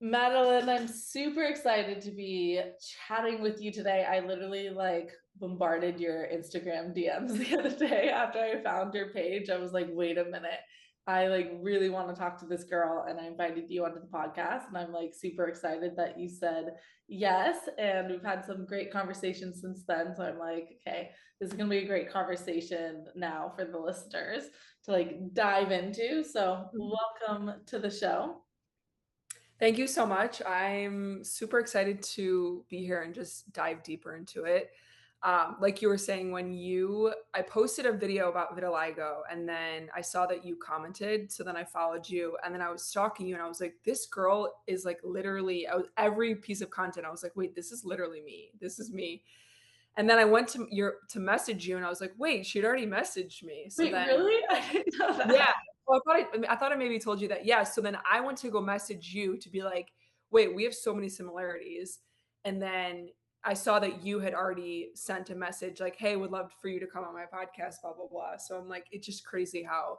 Madeline, I'm super excited to be chatting with you today. I literally bombarded your Instagram DMs the other day after I found your page. I was like, wait a minute. I really want to talk to this girl, and I invited you onto the podcast, and I'm like super excited that you said yes. And we've had some great conversations since then. So I'm like, okay, this is gonna be a great conversation now for the listeners to dive into. So welcome to the show. Thank you so much. I'm super excited to be here and just dive deeper into it. Like you were saying, I posted a video about vitiligo and then I saw that you commented. So then I followed you and then I was stalking you and I was like, this girl is like literally, every piece of content, I was like, wait, this is literally me. This is me. And then I went to message you and I was like, wait, she'd already messaged me. So Wait, then really? I didn't know yeah. that. Well, I thought I maybe told you that. Yeah. So then I went to go message you to be like, wait, we have so many similarities. And then I saw that you had already sent a message like, hey, would love for you to come on my podcast, blah, blah, blah. So I'm like, it's just crazy how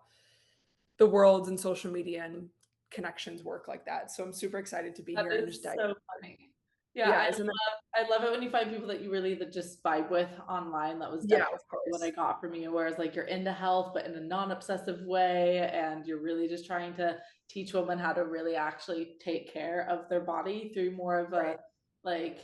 the world and social media and connections work like that. So I'm super excited to be That here and just is dive. so funny. Yeah, Yeah. Isn't that? I love it when you find people that you really that just vibe with online. That was Yeah, definitely of what I course. got from you. Whereas you're into health, but in a non-obsessive way, and you're really just trying to teach women how to really actually take care of their body through more of a Right. like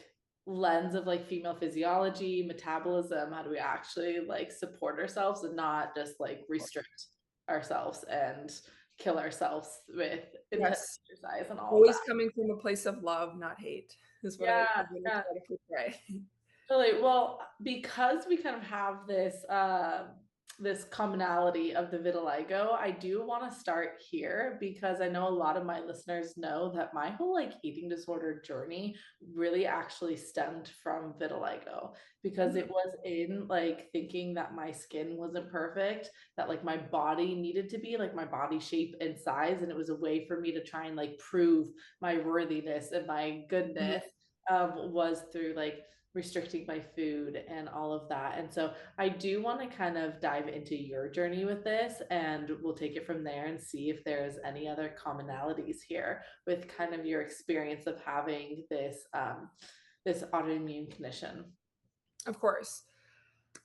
lens of female physiology, metabolism. How do we actually support ourselves and not just restrict ourselves and kill ourselves with intense Yes. exercise and all of Always that. coming from a place of love, not hate, is what Yeah, I'm going to yeah, try to portray. totally. Well, because we kind of have this commonality of the vitiligo, I do want to start here because I know a lot of my listeners know that my whole eating disorder journey really actually stemmed from vitiligo because it was in thinking that my skin wasn't perfect, that my body needed to be my body shape and size, and it was a way for me to try and prove my worthiness and my Mhm. goodness was through restricting my food and all of that. And so I do want to kind of dive into your journey with this, and we'll take it from there and see if there's any other commonalities here with kind of your experience of having this autoimmune condition. Of course.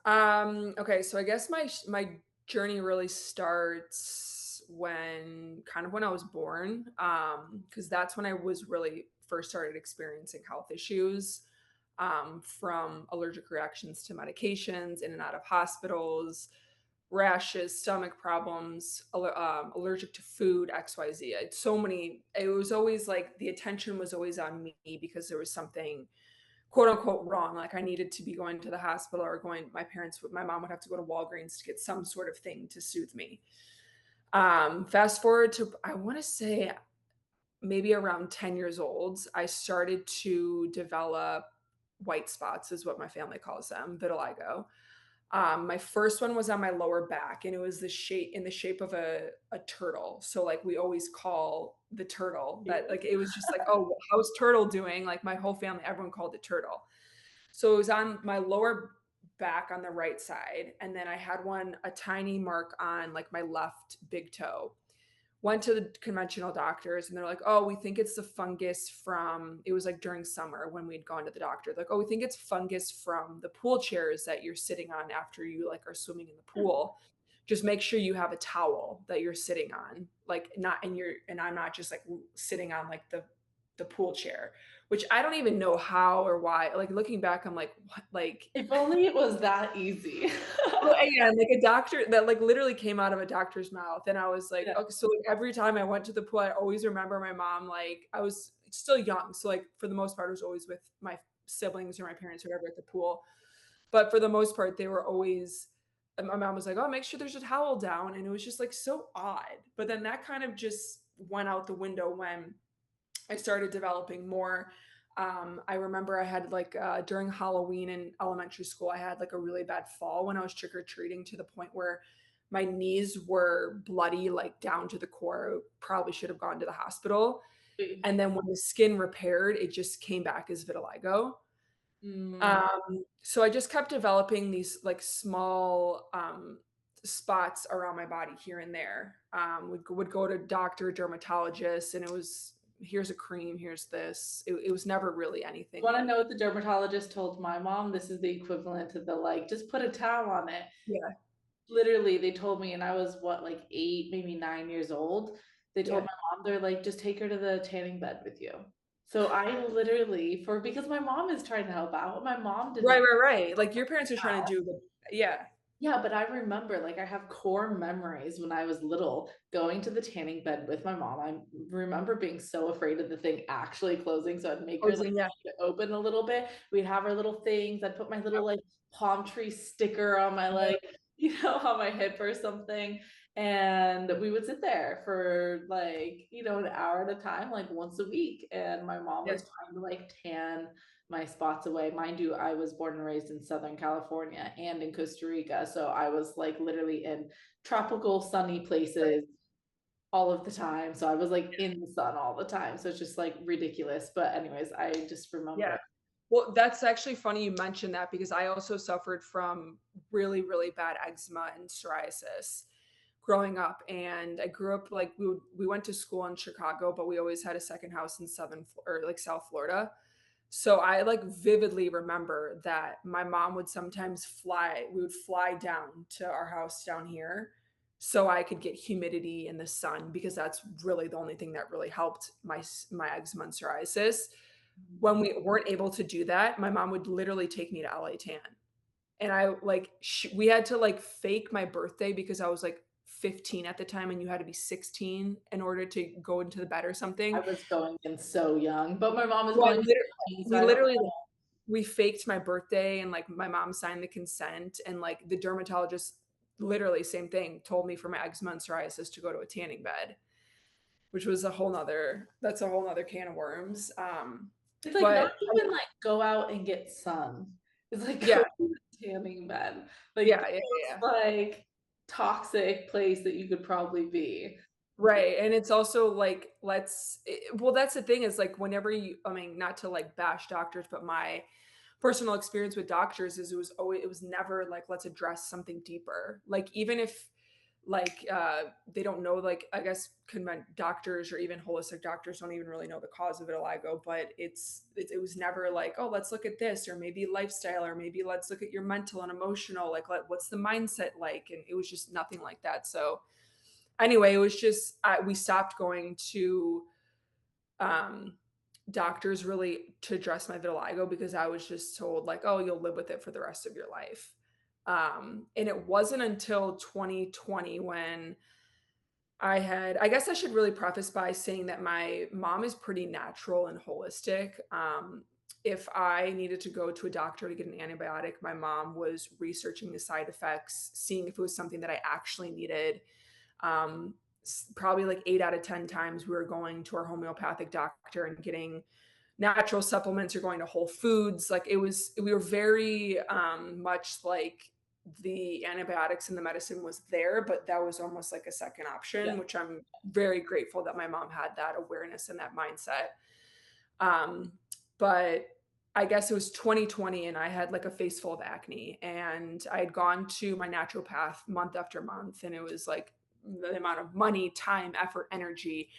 Okay, so I guess my journey really starts when I was born, because that's when I was really first started experiencing health issues, from allergic reactions to medications, in and out of hospitals, rashes, stomach problems, allergic to food, XYZ. It's so many. It was always like the attention was always on me because there was something quote unquote wrong. Like I needed to be going to the hospital or my mom would have to go to Walgreens to get some sort of thing to soothe me. Fast forward to, I want to say maybe around 10 years old, I started to develop white spots, is what my family calls them, vitiligo. My first one was on my lower back, and it was the shape of a turtle. So like we always call the turtle that, like it was just like, oh, how's turtle doing? Like my whole family, everyone called it turtle. So it was on my lower back on the right side, and then I had a tiny mark on like my left big toe. Went to the conventional doctors and they're like, oh, we think it's the fungus from, it was like during summer when we'd gone to the doctor. Like, oh, we think it's fungus from the pool chairs that you're sitting on after you like are swimming in the pool. Just make sure you have a towel that you're sitting on, like not in your, and I'm not just like sitting on like the pool chair, which I don't even know how or why. Like looking back, I'm like, what? Like, If only it was that easy. well, yeah, like a doctor that like literally came out of a doctor's mouth. And I was like, Yeah. okay, so like every time I went to the pool, I always remember my mom, like I was still young. So like for the most part, I was always with my siblings or my parents or whatever at the pool. But for the most part, they were always, and my mom was like, oh, make sure there's a towel down. And it was just like so odd. But then that kind of just went out the window when I started developing more. I remember I had like during Halloween in elementary school, I had like a really bad fall when I was trick or treating to the point where my knees were bloody, like down to the core. Probably should have gone to the hospital. And then when the skin repaired, it just came back as vitiligo. Mm. So I just kept developing these like small spots around my body here and there. Would go to doctor, dermatologist, and it was here's a cream, here's this. It was never really anything Want to like know what the dermatologist told my mom? This is the equivalent to the like, just put a towel on it. yeah, Literally, they told me, and I was what, like 8, maybe 9 years old. They told yeah. my mom, they're like, just take her to the tanning bed with you. So I literally, for because my mom is trying to help out, my mom Right, didn't. right, right. Like your parents are trying to do the yeah. Yeah, but I remember, like, I have core memories when I was little going to the tanning bed with my mom. I remember being so afraid of the thing actually closing. So I'd make her like Closing, yeah. leave it open a little bit. We'd have our little things. I'd put my little like palm tree sticker on my Yep, like, on my hip or something. And we would sit there for like, an hour at a time, like once a week. And my mom yeah, was trying to like tan my spots away. Mind you, I was born and raised in Southern California and in Costa Rica. So I was like literally in tropical sunny right, places all of the time. So I was like in the sun all the time. So it's just like ridiculous. But anyways, I just yeah. remember. Well, that's actually funny you mentioned that because I also suffered from really, really bad eczema and psoriasis growing up. And I grew up like we went to school in Chicago, but we always had a second house in or like South Florida. So I like vividly remember that my mom would sometimes we would fly down to our house down here so I could get humidity in the sun because that's really the only thing that really helped my eczema and psoriasis. When we weren't able to do that, my mom would literally take me to LA Tan. And I like we had to like fake my birthday because I was like 15 at the time and you had to be 16 in order to go into the bed or I something. was going in so young, but my mom was So I going in literally so young, so we I don't literally know. we faked my birthday and like my mom signed the consent and like the dermatologist literally same thing told me for my eczema and psoriasis to go to a tanning bed, which was a whole nother can of worms. It's like not But even like go out and get sun. It's like yeah, go to the tanning bed. Like yeah, the yeah, most yeah. like toxic place that you could probably be. Right, and it's also like, well, that's the thing is, like, whenever you I mean, not to, like, bash doctors, but my personal experience with doctors is it was never like, "Let's address something deeper." Like, even if, like, they don't know, like, I guess doctors or even holistic doctors don't even really know the cause of vitiligo, but it was never like, "Oh, let's look at this," or maybe lifestyle, or maybe let's look at your mental and emotional, like, what's the mindset like? And it was just nothing like that, so anyway, it was just we stopped going to um, doctors really to address my vitiligo because I was just told like, "Oh, you'll live with it for the rest of your life." And it wasn't until 2020 when I guess I should really preface by saying that my mom is pretty natural and holistic. If I needed to go to a doctor to get an antibiotic, my mom was researching the side effects, seeing if it was something that I actually needed. Probably like 8 out of 10 times we were going to our homeopathic doctor and getting natural supplements or going to Whole Foods. Like we were very much like the antibiotics and the medicine was there, but that was almost like a second Yeah. option, which I'm very grateful that my mom had that awareness and that mindset. But I guess it was 2020 and I had like a face full of acne and I had gone to my naturopath month after month and it was like the amount of money, time, effort, energy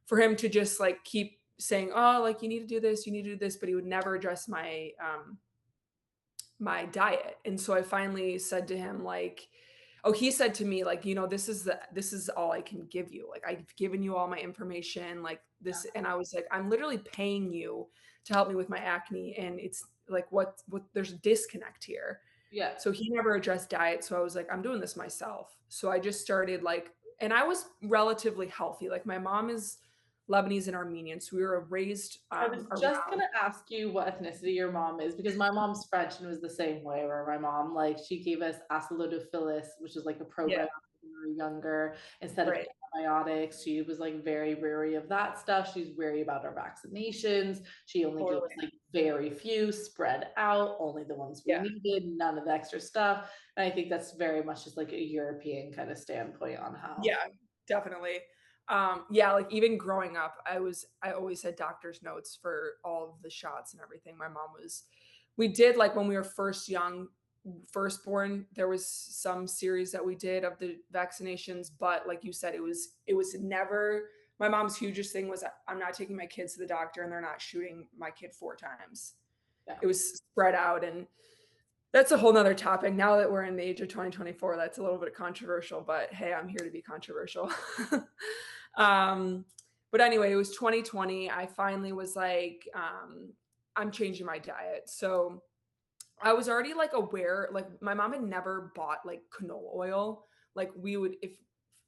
for him to just like keep saying, "Oh, like you need to do this, you need to do this," but he would never address my diet. And so I finally said to him like, oh, he said to me like, this is all I can give you. Like I've given you all my information like this and I was like, I'm literally paying you to help me with my acne and it's like what there's a disconnect here. Yeah. So he never addressed diet, so I was like, I'm doing this myself. So I just started like and I was relatively healthy. Like my mom is Lebanese and Armenian, so we were raised I was just around gonna ask you what ethnicity your mom is because my mom's French and it was the same way where my mom like she gave us acidophilus, which is like a yeah, probiotic when we were younger instead of right. antibiotics. She was like very wary of that stuff. She's wary about our vaccinations. She only gave us Totally. like very few spread out, only the ones we Yeah. needed, none of the extra stuff. And I think that's very much just like a European kind of standpoint on how. Yeah, definitely. Yeah, like even growing up, I always had doctor's notes for all of the shots and everything. My mom was we did like when we were firstborn, there was some series that we did of the vaccinations, but like you said, it was never my mom's hugest thing was I'm not taking my kids to the doctor and they're not shooting my kid 4 times. Yeah. It was spread out, and that's a whole nother topic. Now that we're in the age of 2024, that's a little bit controversial, but hey, I'm here to be controversial. um, but anyway, it was 2020. I finally was like, I'm changing my diet. So I was already like aware, like my mom had never bought like canola oil. Like we would, if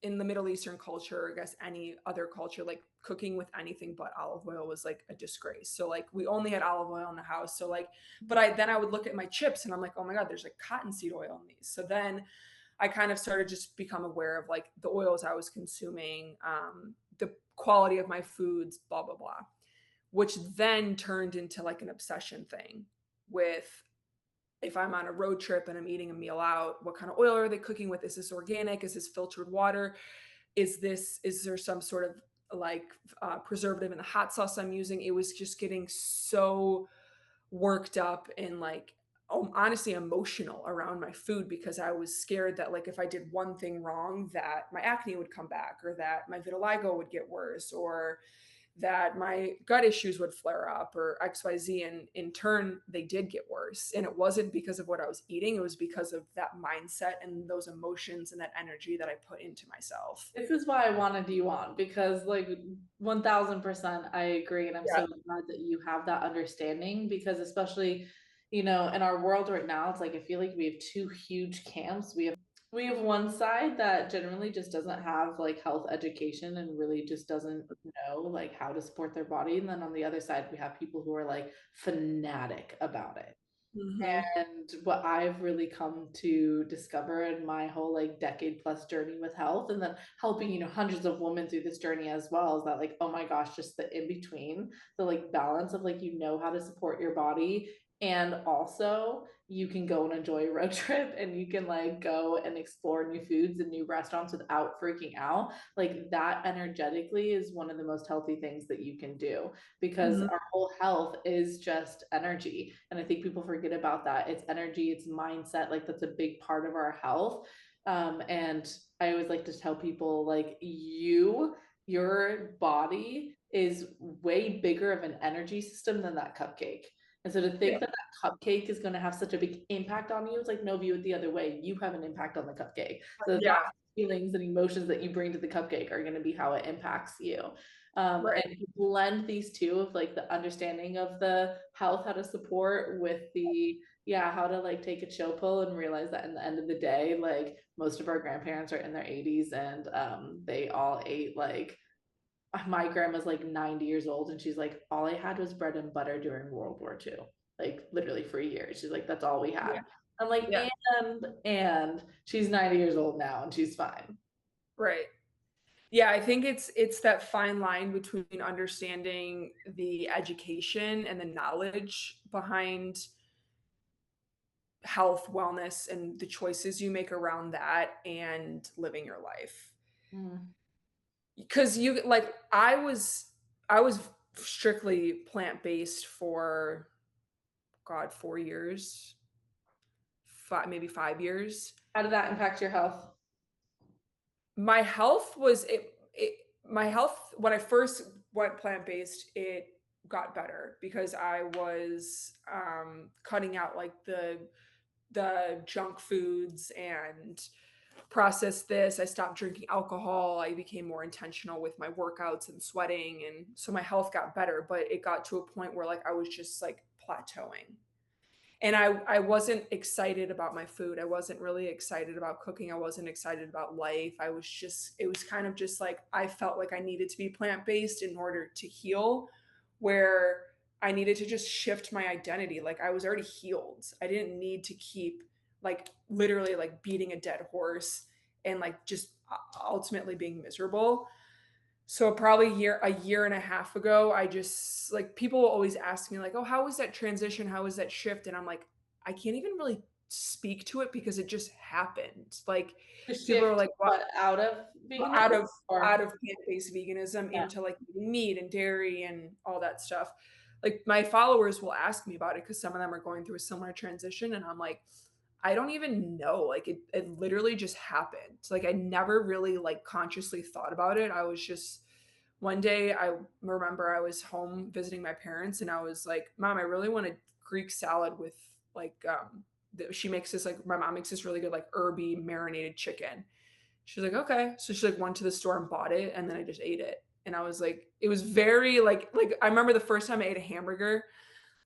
in the Middle Eastern culture, I guess any other culture, like cooking with anything but olive oil was like a disgrace. So like we only had olive oil in the house. So like, but I would look at my chips and I'm like, oh my God, there's like cottonseed oil in these. So then I kind of started just become aware of like the oils I was consuming, the quality of my foods, blah, blah, blah, which then turned into like an obsession thing with if I'm on a road trip and I'm eating a meal out, what kind of oil are they cooking with? Is this organic? Is this filtered water? Is there some sort of like preservative in the hot sauce I'm using? It was just getting so worked up and like honestly emotional around my food because I was scared that like if I did one thing wrong that my acne would come back or that my vitiligo would get worse or that my gut issues would flare up or XYZ. And in turn, they did get worse. And it wasn't because of what I was eating, it was because of that mindset and those emotions and that energy that I put into myself. This is why I wanted you on because, like, 1000% I agree. And I'm Yeah. so glad that you have that understanding because, especially, you know, in our world right now, it's like I feel like we have two huge camps. We have one side that generally just doesn't have like health education and really just doesn't know like how to support their body. And then on the other side, we have people who are like fanatic about it. Hmm. And what I've really come to discover in my whole like decade plus journey with health and then helping, you know, hundreds of women through this journey as well is that like, oh my gosh, just the in between, the like balance of like, you know how to support your body. And also you can go and enjoy a road trip and you can like go and explore new foods and new restaurants without freaking out. Like that energetically is one of the most healthy things that you can do because Hmm. our whole health is just energy. And I think people forget about that. It's energy, it's mindset. Like that's a big part of our health. And I always like to tell people, like, your body is way bigger of an energy system than that cupcake. And so to Yeah. think that that cupcake is going to have such a big impact on you, it's like, no, view it the other way. You have an impact on the cupcake. So the Yeah. thoughts, feelings, and emotions that you bring to the cupcake are going to be how it impacts you. Right. And you blend these two of like the understanding of the health, how to support with the, yeah, how to like take a chill pill and realize that in the end of the day, like most of our grandparents are in their 80s and they all ate like, my grandma's like 90 years old and she's like, all I had was bread and butter during World War II, like literally for years. She's like, that's all we Yeah. had. I'm like, Yeah. and she's 90 years old now and she's fine. Right. Yeah, I think it's that fine line between understanding the education and the knowledge behind health, wellness, and the choices you make around that and living your life. Mm. Because you like I was strictly plant-based for God, 4 years, 5 maybe 5 years. How did that impact your health? My health was it my health when I first went plant-based, it got better because I was, cutting out, like, the junk foods and processed this. I stopped drinking alcohol. I became more intentional with my workouts and sweating, and so my health got better, but it got to a point where, like, I was just, like, plateauing. And I wasn't excited about my food. I wasn't really excited about cooking. I wasn't excited about life. I was just it was kind of just like I felt like I needed to be plant-based in order to heal, where I needed to just shift my identity. Like I was already healed. I didn't need to keep like literally like beating a dead horse and like just ultimately being miserable. So probably a year and a half ago, I just like people will always ask me like, "Oh, how was that transition? How was that shift?" And I'm like, I can't even really speak to it because it just happened. Like The people are shift, like, "What?" what, out of Out veganism of out or of plant-based veganism yeah. into like eating meat and dairy and all that stuff. Like my followers will ask me about it because some of them are going through a similar transition, and I'm like, I don't even know. Like it literally just happened. Like I never really like consciously thought about it. I was just One day I remember I was home visiting my parents and I was like, "Mom, I really want a Greek salad with like she makes this like my mom makes this really good like herby marinated chicken." She's like, "Okay." So she like went to the store and bought it and then I just ate it. And I was like, it was very like I remember the first time I ate a hamburger,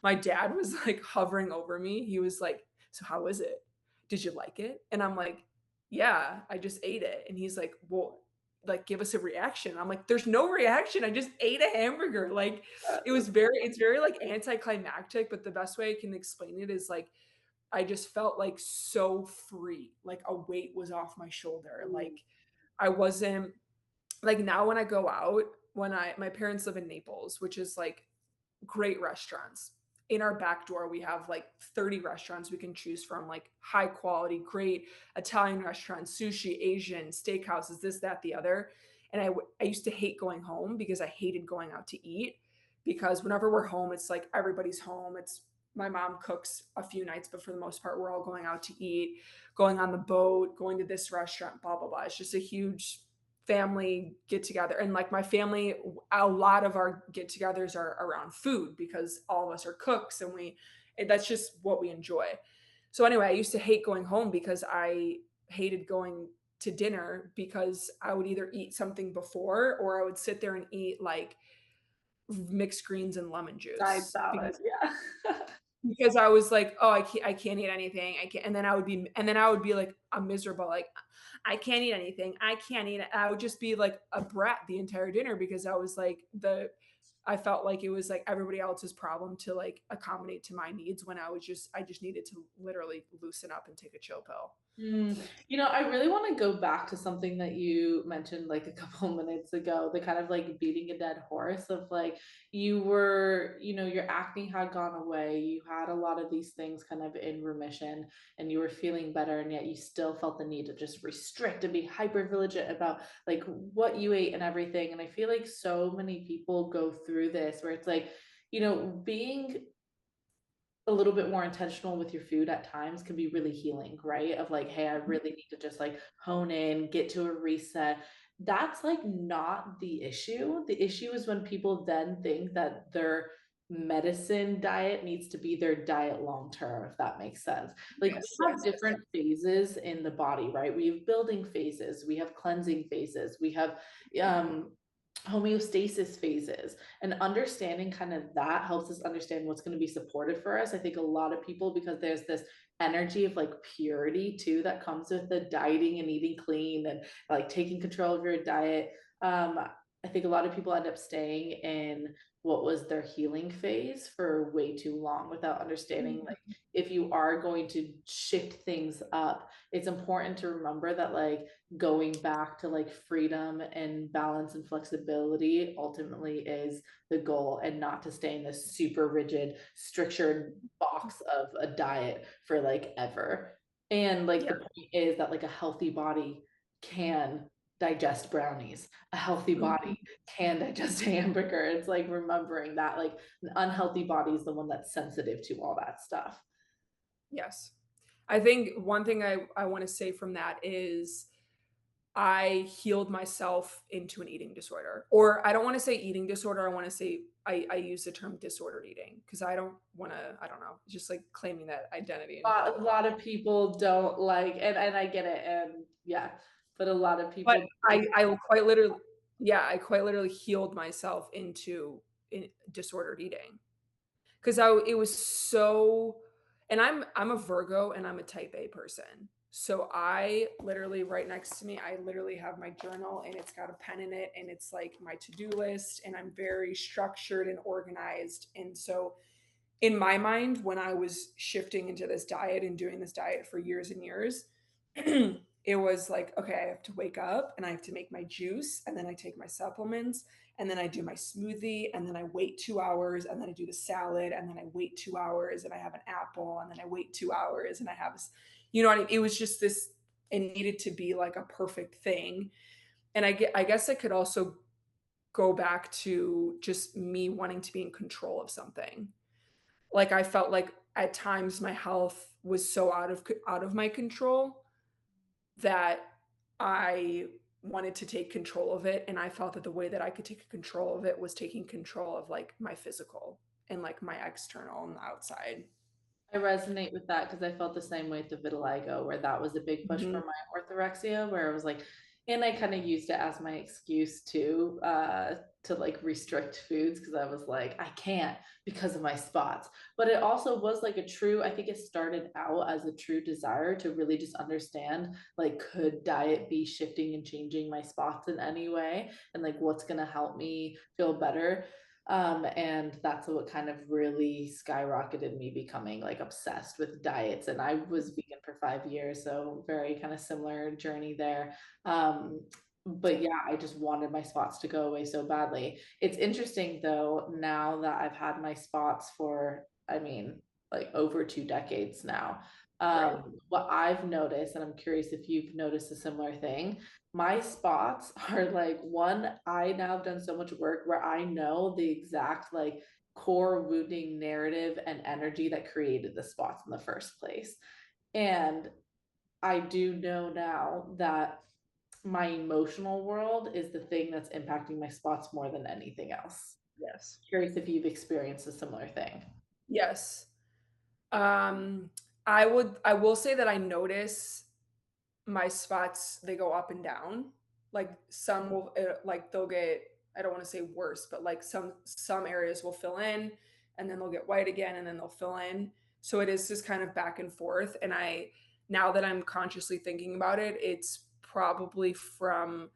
my dad was like hovering over me. He was like, "So how is it? Did you like it?" And I'm like, "Yeah, I just ate it." And he's like, "Well, like give us a reaction." I'm like, "There's no reaction. I just ate a hamburger." Like it's very like anticlimactic, but the best way I can explain it is like I just felt like so free. Like a weight was off my shoulder. Like I wasn't like now when I go out, when I my parents live in Naples, which is like great restaurants. In our back door, we have like 30 restaurants we can choose from, like high quality, great Italian restaurants, sushi, Asian, steakhouses, this, that, the other. And I used to hate going home because I hated going out to eat. Because whenever we're home, it's like everybody's home. It's my mom cooks a few nights, but for the most part, we're all going out to eat, going on the boat, going to this restaurant, blah, blah, blah. It's just a huge family get together. And like my family, a lot of our get togethers are around food because all of us are cooks and that's just what we enjoy. So anyway, I used to hate going home because I hated going to dinner because I would either eat something before or I would sit there and eat like mixed greens and lemon Side juice salad, yeah. because I was like, "Oh, I can't eat anything. I can't," and then I would be like, I'm miserable, like, "I can't eat anything. I can't eat it." I would just be like a brat the entire dinner because I was like I felt like it was like everybody else's problem to like accommodate to my needs when I just needed to literally loosen up and take a chill pill. I really want to go back to something that you mentioned like a couple minutes ago, the kind of like beating a dead horse of like your acne had gone away, you had a lot of these things kind of in remission, and you were feeling better, and yet you still felt the need to just restrict and be hyper vigilant about like what you ate and everything. And I feel like so many people go through this where it's like, being a little bit more intentional with your food at times can be really healing, right? Of like, hey, I really need to just like hone in, get to a reset. That's like not the issue. The issue is when people then think that their medicine diet needs to be their diet long term, if that makes sense. Like we Yes, have yes, yes. different phases in the body, right? We have building phases, we have cleansing phases, we have um homeostasis phases, and understanding kind of that helps us understand what's going to be supportive for us. I think a lot of people, because there's this energy of like purity too that comes with the dieting and eating clean and like taking control of your diet. I think a lot of people end up staying in what was their healing phase for way too long without understanding like Mhm. if you are going to shift things up, it's important to remember that like going back to like freedom and balance and flexibility ultimately is the goal, and not to stay in this super rigid strictured box of a diet for like ever. And like Yeah. the point is that like a healthy body can digest brownies, a healthy body Mhm. can digest a hamburger. It's like remembering that like an unhealthy body is the one that's sensitive to all that stuff. Yes. I think one thing I want to say from that is I healed myself into an eating disorder. Or I don't want to say eating disorder. I want to say I use the term disordered eating because I don't want to, I don't know, just like claiming that identity and blah, A blah, blah. lot of people don't like, and I get it, and yeah, but a lot of But people I quite literally, yeah, I quite literally healed myself into disordered eating. 'Cause it was so and I'm a Virgo and I'm a type A person. So I literally right next to me, I literally have my journal and it's got a pen in it and it's like my to-do list and I'm very structured and organized. And so in my mind, when I was shifting into this diet and doing this diet for years and years, it was like, okay, I have to wake up and I have to make my juice and then I take my supplements and then I do my smoothie and then I wait 2 hours and then I do the salad and then I wait 2 hours and I have an apple and then I wait 2 hours and I have this, you know what I mean? It was just this, it needed to be like a perfect thing. And I guess I could also go back to just me wanting to be in control of something. Like, I felt like at times my health was so out of my control that I wanted to take control of it, and I felt that the way that I could take control of it was taking control of, like, my physical and, like, my external and the outside. I resonate with that because I felt the same way with the vitiligo, where that was a big push Mhm. for my orthorexia, where I was like, and I kind of used it as my excuse to like restrict foods because I was like, I can't because of my spots. But it also was like a true, I think it started out as a true desire to really just understand, like, could diet be shifting and changing my spots in any way? And like, what's going to help me feel better? And that's what kind of really skyrocketed me becoming like obsessed with diets. And I was vegan for 5 years, so very kind of similar journey there. But yeah, I just wanted my spots to go away so badly. It's interesting though, now that I've had my spots for, I mean, like over 2 decades now. Right. What I've noticed, and I'm curious if you've noticed a similar thing, my spots are like one, I now have done so much work where I know the exact like core wounding narrative and energy that created the spots in the first place. And I do know now that my emotional world is the thing that's impacting my spots more than anything else. Yes. Curious if you've experienced a similar thing. Yes. Um, I will say that I notice my spots, they go up and down. Like, some will, like, they'll get, I don't wanna say worse, but, like, some areas will fill in, and then they'll get white again, and then they'll fill in. So it is just kind of back and forth, and I now that I'm consciously thinking about it, it's probably from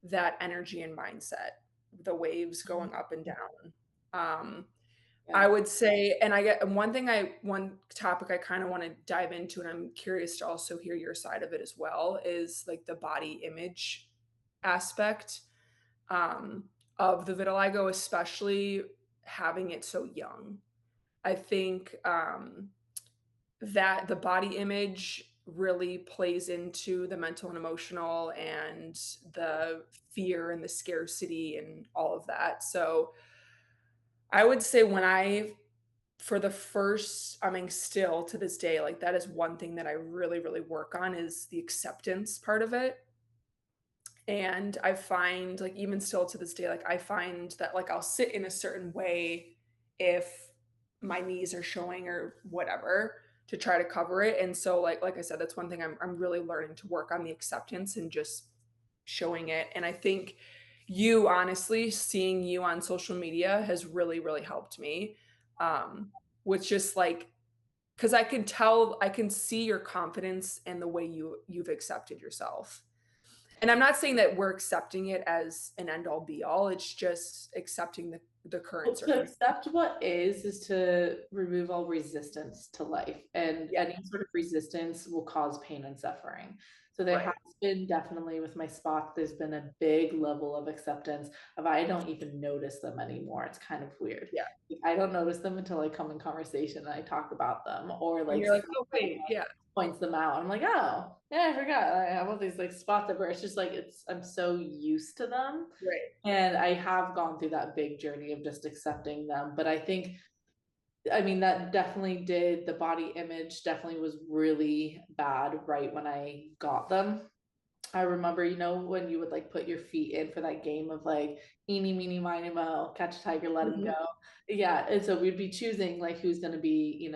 that energy and mindset, the waves going up and down. Um, I Yeah. would say, and I get, and one topic I kind of want to dive into, and I'm curious to also hear your side of it as well, is like the body image aspect, um, of the vitiligo, especially having it so young. I think that the body image really plays into the mental and emotional and the fear and the scarcity and all of that. So I would say when I for the first, I mean, still to this day, like, that is one thing that I really, really work on, is the acceptance part of it. And I find, like, even still to this day, like, I find that, like, I'll sit in a certain way if my knees are showing or whatever, to try to cover it. And so, like I said, that's one thing I'm really learning to work on, the acceptance and just showing it. And I think you, honestly, seeing you on social media has really, really helped me. With just like, because I can tell, I can see your confidence and the way you've accepted yourself. And I'm not saying that we're accepting it as an end all be all. It's just accepting the current Well, to circumstance. accept what is to remove all resistance to life, and Yeah, any sort of resistance will cause pain and suffering. So there has right. been definitely with my spots, there's been a big level of acceptance of I don't even notice them anymore. It's kind of weird. Yeah. I don't notice them until I come in conversation and I talk about them, or And like you're like, oh wait, yeah, points them out. I'm like, oh, yeah, I forgot. I have all these like spots where it's just like I'm so used to them. right. And I have gone through that big journey of just accepting them. But I think, I mean, that definitely did, the body image definitely was really bad right when I got them. I remember, when you would like put your feet in for that game of like eeny, meeny, miny, mo, catch a tiger, let him Mhm. go. Yeah. And so we'd be choosing like who's going to be,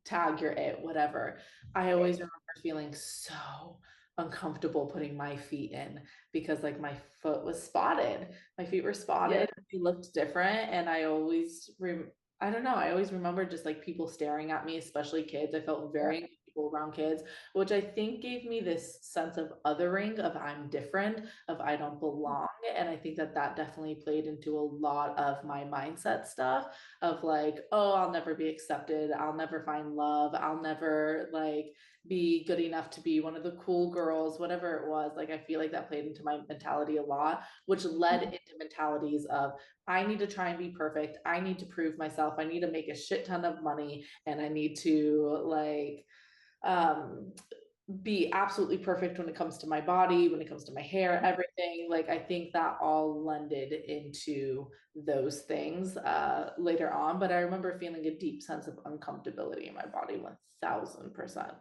tag your it, whatever. I always Right. remember feeling so uncomfortable putting my feet in because like my foot was spotted. My feet were Yeah. spotted. They looked different. And I don't know. I always remember just like people staring at me, especially kids. I felt Yeah. very uncomfortable around kids, which I think gave me this sense of othering, of I'm different, of I don't belong. And I think that that definitely played into a lot of my mindset stuff of like, oh, I'll never be accepted. I'll never find love. I'll never like be good enough to be one of the cool girls, whatever it was. Like, I feel like that played into my mentality a lot, which led Mhm. into mentalities of I need to try and be perfect. I need to prove myself. I need to make a shit ton of money and I need to like um be absolutely perfect when it comes to my body, when it comes to my hair, everything. Like, I think that all lended into those things later on. But I remember feeling a deep sense of uncomfortability in my body, 1000%.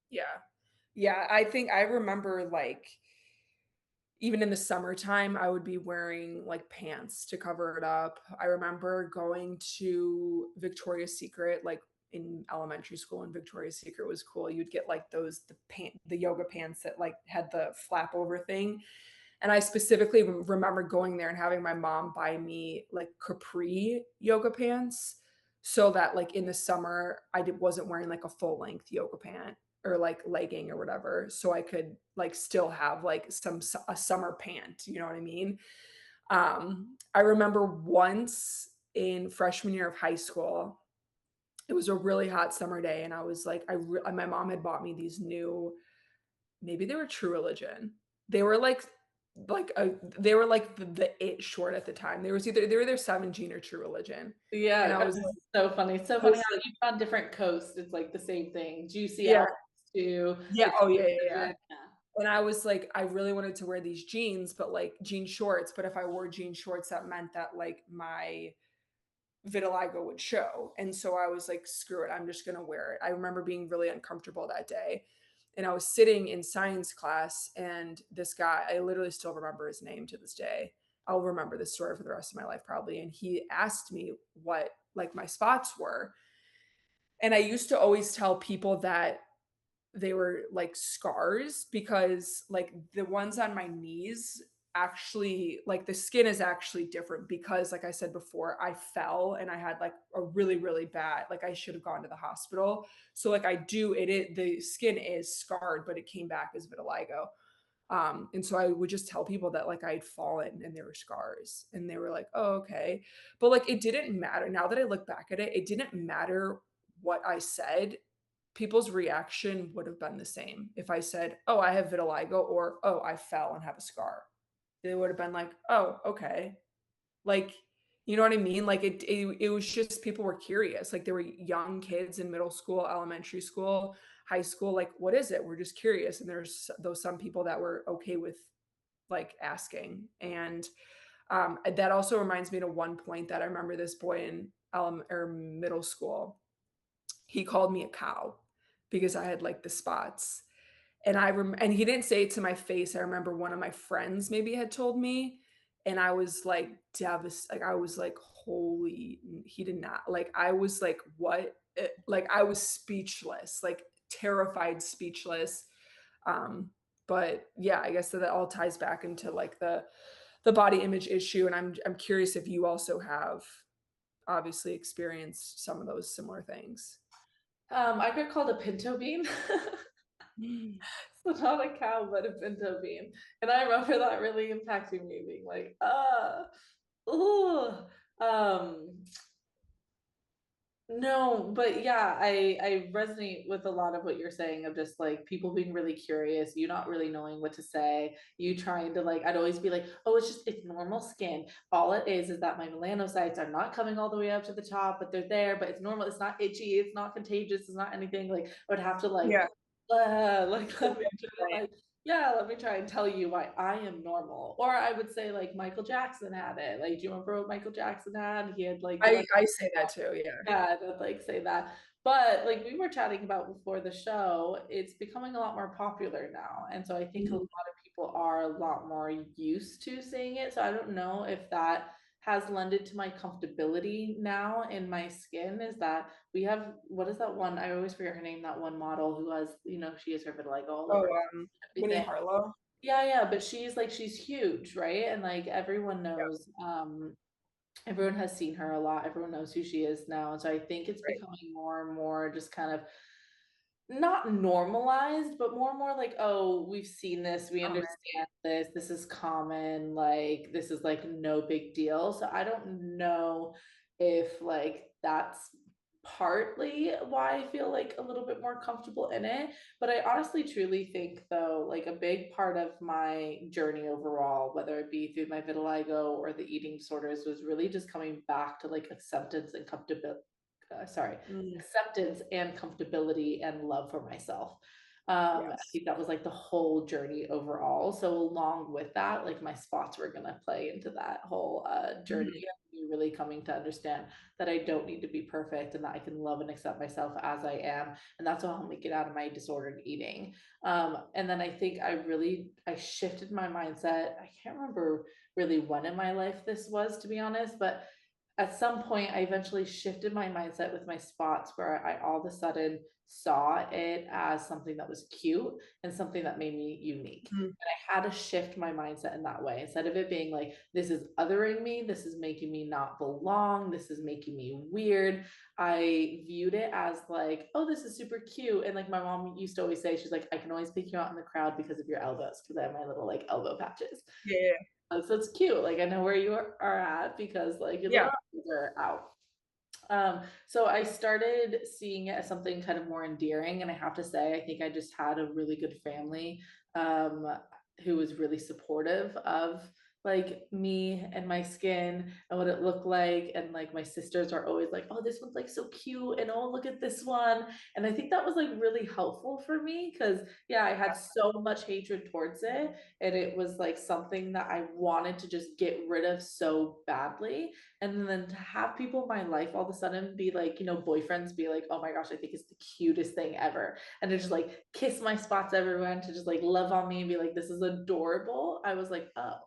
Yeah. Yeah, I think I remember, like, even in the summertime, I would be wearing, like, pants to cover it up. I remember going to Victoria's Secret, like, in elementary school, and Victoria's Secret was cool. You'd get, like, the yoga pants that, like, had the flap over thing, and I specifically remember going there and having my mom buy me, like, capri yoga pants so that, like, in the summer, wasn't wearing, like, a full-length yoga pant or, like, legging or whatever, so I could, like, still have, like, a summer pant, you know what I mean? I remember once in freshman year of high school, it was a really hot summer day, and I was like, my mom had bought me these new, maybe they were True Religion. They were they were like the it short at the time. They were either 7 Jean or True Religion, and Yeah, I God, was this like is so funny. It's so I funny was how like even on different coasts, it's like the same thing. Juicy yeah, Alex to yeah, the oh, yeah, True yeah, yeah, Religion. Yeah. and I was like, I really wanted to wear these jeans, but, like, jean shorts, but if I wore jean shorts, that meant that, like, my vitiligo would show, and so I was like, "Screw it, I'm just gonna wear it." I remember being really uncomfortable that day, and I was sitting in science class, and this guy, I literally still remember his name to this day. I'll remember this story for the rest of my life probably, and he asked me what, like, my spots were, and I used to always tell people that they were like scars because like the ones on my knees actually like the skin is actually different because like I said before, I fell and I had like a really, really bad, like I should have gone to the hospital. So like the skin is scarred, but it came back as vitiligo. And so I would just tell people that like I had fallen and there were scars and they were like, oh, okay. But like it didn't matter. Now that I look back at it, it didn't matter what I said. People's reaction would have been the same. If I said, oh, I have vitiligo or oh, I fell and have a scar. They would have been like, oh, okay. Like, you know what I mean? Like it was just people were curious. Like there were young kids in middle school, elementary school, high school. Like, what is it? We're just curious. And there's those some people that were okay with like asking. And that also reminds me to one point that I remember this boy in or middle school. He called me a cow because I had like the spots. And he didn't say it to my face. I remember one of my friends maybe had told me, and I was like like I was like, "Holy," he did not. Like I was like, "What?" Like I was speechless, like terrified, speechless. Um, but yeah, I guess that all ties back into like the body image issue, and I'm curious if you also have obviously experienced some of those similar things. I got called a pinto bean. Mm. So not a cow, but a pinto bean. And I remember that really impacting me, being like, oh, no, but yeah, I resonate with a lot of what you're saying of just like people being really curious, you not really knowing what to say, you trying to like, I'd always be like, oh, it's normal skin. All it is that my melanocytes are not coming all the way up to the top, but they're there, but it's normal. It's not itchy, it's not contagious, it's not anything. Like I would have to Yeah, like let me try to right. like yeah, let me try and tell you why I am normal. Or I would say like Michael Jackson had it. Like, do you remember what Michael Jackson had? He had like the I say that too, yeah. yeah, I'd like say that. But like we were chatting about before the show, it's becoming a lot more popular now. And so I think a lot Mhm. of people are a lot more used to seeing it. So I don't know if that has lended to my comfortability now in my skin is that we have what is that one? I always forget her name, that one model who has, she has her vitiligo all Oh, over Winnie everything. Harlow? Yeah, yeah, but she's like she's huge, right? And like everyone Yeah, knows everyone has seen her a lot. Everyone knows who she is now. And so I think it's right. becoming more and more just kind of not normalized, but more and more like, oh, we've seen this, we Common. understand this is common, like this is like no big deal. So I don't know if like that's partly why I feel like a little bit more comfortable in it. But I honestly truly think though, like a big part of my journey overall, whether it be through my vitiligo or the eating disorders, was really just coming back to like acceptance and comfortability, sorry, Mm, acceptance and comfortability and love for myself. I Yes. think that was like the whole journey overall. So along with that, like my spots were gonna play into that whole journey Mhm. of me really coming to understand that I don't need to be perfect and that I can love and accept myself as I am. And that's what helped me get out of my disordered eating. And then I think I shifted my mindset. I can't remember really when in my life this was, to be honest, but at some point I eventually shifted my mindset with my spots where I all of a sudden saw it as something that was cute and something that made me unique. Mhm. And I had to shift my mindset in that way. Instead of it being like, this is othering me, this is making me not belong, this is making me weird, I viewed it as like, oh, this is super cute. And like my mom used to always say, she's like, I can always pick you out in the crowd because of your elbows, because I have my little like elbow patches. Yeah. So it's cute. Like I know where you are at because like your little Yeah. arms are out. So I started seeing it as something kind of more endearing, and I have to say, I think I just had a really good family, um, who was really supportive of like me and my skin and what it looked like. And like my sisters are always like, oh, this one's like so cute, and oh, look at this one. And I think that was like really helpful for me because yeah, I had so much hatred towards it, and it was like something that I wanted to just get rid of so badly. And then to have people in my life all of a sudden be like, boyfriends be like, oh my gosh, I think it's the cutest thing ever. And to just like kiss my spots everywhere and to just like love on me and be like, this is adorable. I was like, oh,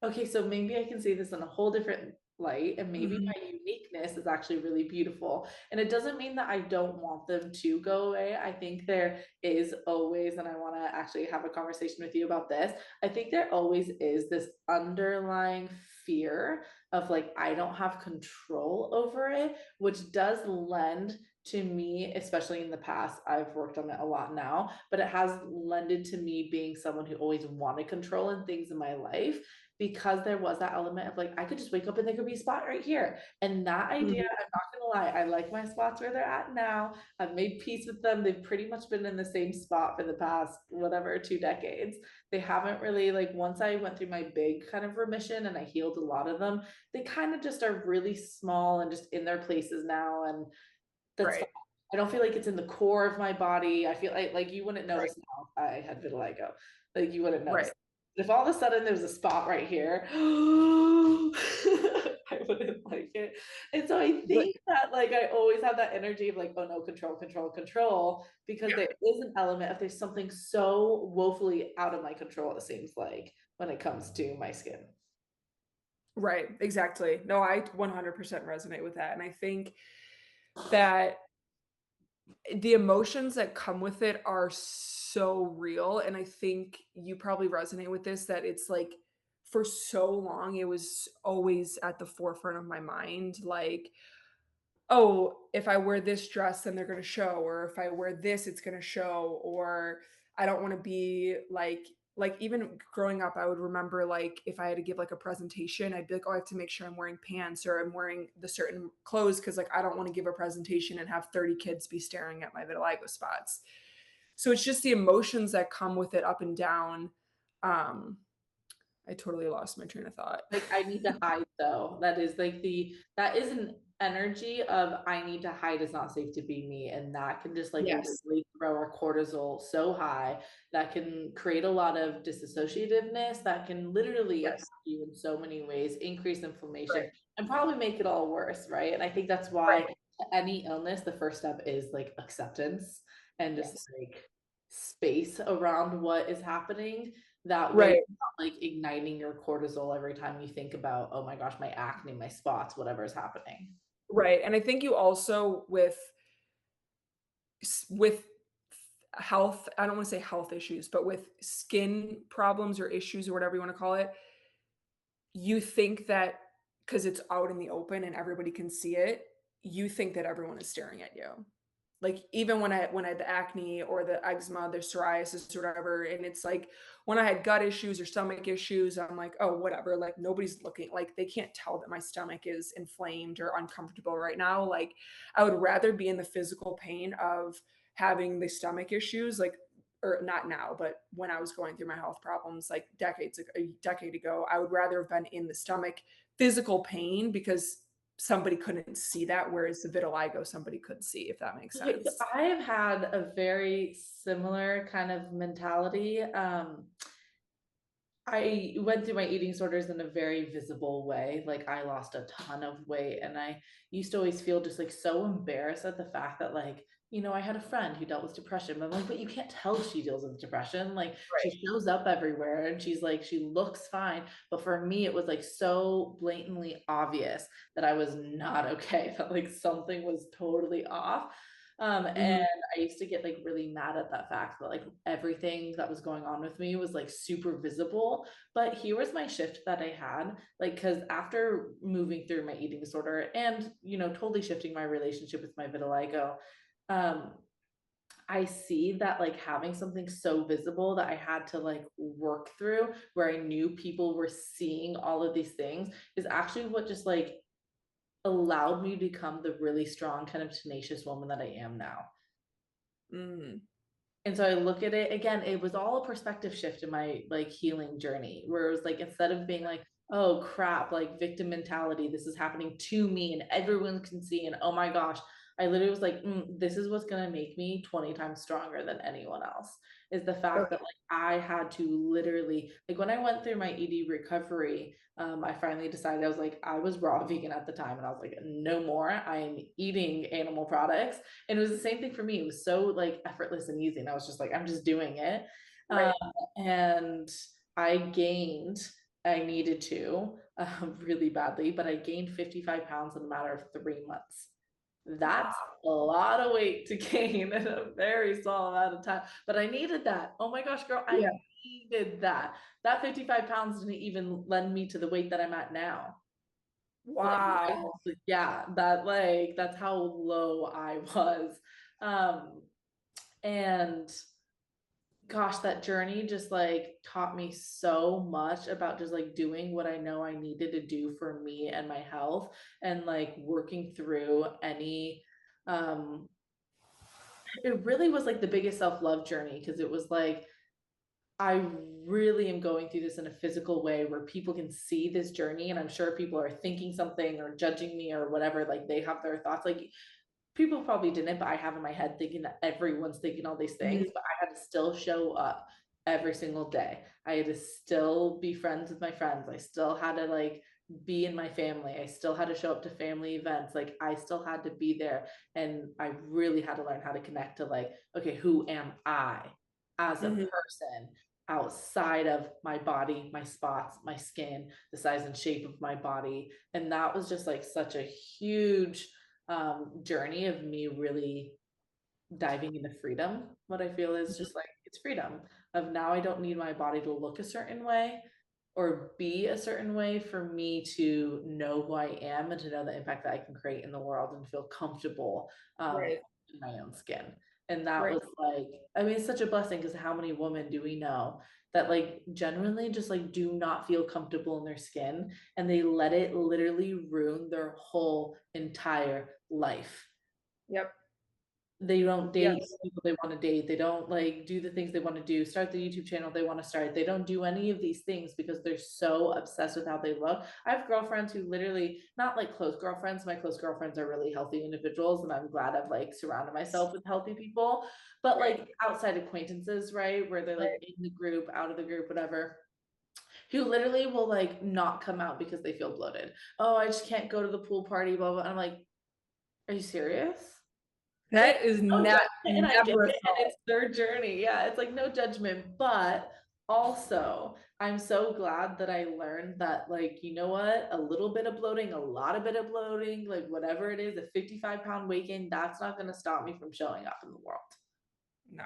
okay, so maybe I can see this in a whole different light, and maybe Mhm. my uniqueness is actually really beautiful. And it doesn't mean that I don't want them to go away. I think there is always, and I want to actually have a conversation with you about this. I think there always is this underlying fear of like, I don't have control over it, which does lend to me, especially in the past. I've worked on it a lot now, but it has lended to me being someone who always wanted control in things in my life because there was that element of like I could just wake up and there could be a spot right here. And that idea, Mhm. I'm not gonna lie, I like my spots where they're at now. I've made peace with them. They've pretty much been in the same spot for the past whatever 2 decades. They haven't really like once I went through my big kind of remission and I healed a lot of them, they kind of just are really small and just in their places now. And that's fine. Right. I don't feel like it's in the core of my body. I feel like you wouldn't Right. notice now if I had vitiligo. Like you wouldn't notice. Right. If all of a sudden there was a spot right here, I wouldn't like it. And so I But think that like I always have that energy of like, oh no, control, control, control, because yeah. there is an element of there's something so woefully out of my control, it seems like, when it comes to my skin. Right, exactly. No, I 100% resonate with that, and I think that the emotions that come with it are so real, and I think you probably resonate with this, that it's like, for so long, it was always at the forefront of my mind, like, "Oh, if I wear this dress, then they're gonna show," or, "If I wear this, it's gonna show," or, "I don't wanna be like, even growing up, I would remember, like, if I had to give, like, a presentation, I'd be like, "Oh, I have to make sure I'm wearing pants or I'm wearing the certain clothes because like, I don't wanna give a presentation and have 30 kids be staring at my vitiligo spots." So, it's just the emotions that come with it up and down. Um, I totally lost my train of thought. Like I need to hide though. That is an energy of I need to hide, it's not safe to be me. And that can just like Yes. literally throw our cortisol so high that can create a lot of disassociativeness that can literally attack Yes. you in so many ways, increase inflammation, Right. and probably make it all worse, right? And I think that's why Right. any illness, the first step is like acceptance and just Yes. like space around what is happening. That way Right. like igniting your cortisol every time you think about, oh my gosh, my acne, my spots, whatever is happening. Right, and I think you also with health, I don't wanna say health issues, but with skin problems or issues or whatever you wanna call it, you think that because it's out in the open and everybody can see it, you think that everyone is staring at you. Like, even when I had the acne or the eczema, the psoriasis or whatever, and it's like, when I had gut issues or stomach issues, I'm like, "Oh, whatever, like, nobody's looking, like, they can't tell that my stomach is inflamed or uncomfortable right now." Like, I would rather be in the physical pain of having the stomach issues, like, or not now, but when I was going through my health problems, like, a decade ago, I would rather have been in the stomach physical pain because somebody couldn't see that, whereas the vitiligo somebody could see, if that makes Okay, so sense. I have had a very similar kind of mentality. I went through my eating disorders in a very visible way. Like I lost a ton of weight and I used to always feel just like so embarrassed at the fact that like, I had a friend who dealt with depression. But I'm like, but you can't tell she deals with depression. Like she Right. shows up everywhere and she's like, she looks fine. But for me, it was like so blatantly obvious that I was not okay, that like something was totally off. And Mhm. I used to get like really mad at that fact that like everything that was going on with me was like super visible. But here was my shift that I had, like, because after moving through my eating disorder and, totally shifting my relationship with my vitiligo, um, I see that like having something so visible that I had to like work through where I knew people were seeing all of these things is actually what just like allowed me to become the really strong, kind of tenacious woman that I am now. Mm. And so I look at it again, it was all a perspective shift in my like healing journey, where it was like instead of being like, oh crap, like victim mentality, this is happening to me and everyone can see, and oh my gosh, I literally was like, this is what's gonna make me 20 times stronger than anyone else. Is the fact that like I had to literally like when I went through my ED recovery, I finally decided I was like, I was raw vegan at the time, and I was like, no more. I'm eating animal products. And it was the same thing for me. It was so like effortless and easy. And I was just like, I'm just doing it. Um, Right. and I gained, I needed to really badly, but I gained 55 pounds in a matter of 3 months. That's Wow. a lot of weight to gain in a very small amount of time. But I needed that. Oh my gosh, girl, Yeah. I needed that. That 55 pounds didn't even lend me to the weight that I'm at now. Like, Wow. yeah, that like that's how low I was. Um, and gosh, that journey just like taught me so much about just like doing what I know I needed to do for me and my health and like working through any it really was like the biggest self-love journey because it was like I really am going through this in a physical way where people can see this journey, and I'm sure people are thinking something or judging me or whatever, like they have their thoughts. Like people probably didn't, but I have in my head thinking that everyone's thinking all these things, Mhm. but I had to still show up every single day. I had to still be friends with my friends. I still had to like be in my family. I still had to show up to family events. Like I still had to be there. And I really had to learn how to connect to like, okay, who am I as a Mhm. person outside of my body, my spots, my skin, the size and shape of my body. And that was just like such a huge journey of me really diving into freedom. What I feel is just like it's freedom of now I don't need my body to look a certain way or be a certain way for me to know who I am and to know the impact that I can create in the world and feel comfortable Right. in my own skin. And that Right. was like, I mean, it's such a blessing because how many women do we know that like genuinely just like do not feel comfortable in their skin and they let it literally ruin their whole entire life. Yep. They don't date Yes. people they want to date. They don't like do the things they want to do, start the YouTube channel they want to start. They don't do any of these things because they're so obsessed with how they look. I have girlfriends who literally, not like close girlfriends. My close girlfriends are really healthy individuals, and I'm glad I've like surrounded myself with healthy people. But Right. like outside acquaintances, right? Where they're like Right. in the group, out of the group, whatever, who literally will like not come out because they feel bloated. Oh, I just can't go to the pool party, blah blah. And I'm like, are you serious? Like, That is no not judgment, and I get never a it, and thought. it's their journey. Yeah, it's like no judgment, but also I'm so glad that I learned that, like, you know what, a little bit of bloating, a lot of bit of bloating, like whatever it is, a 55-pound weight gain, that's not going to stop me from showing up in the world. No,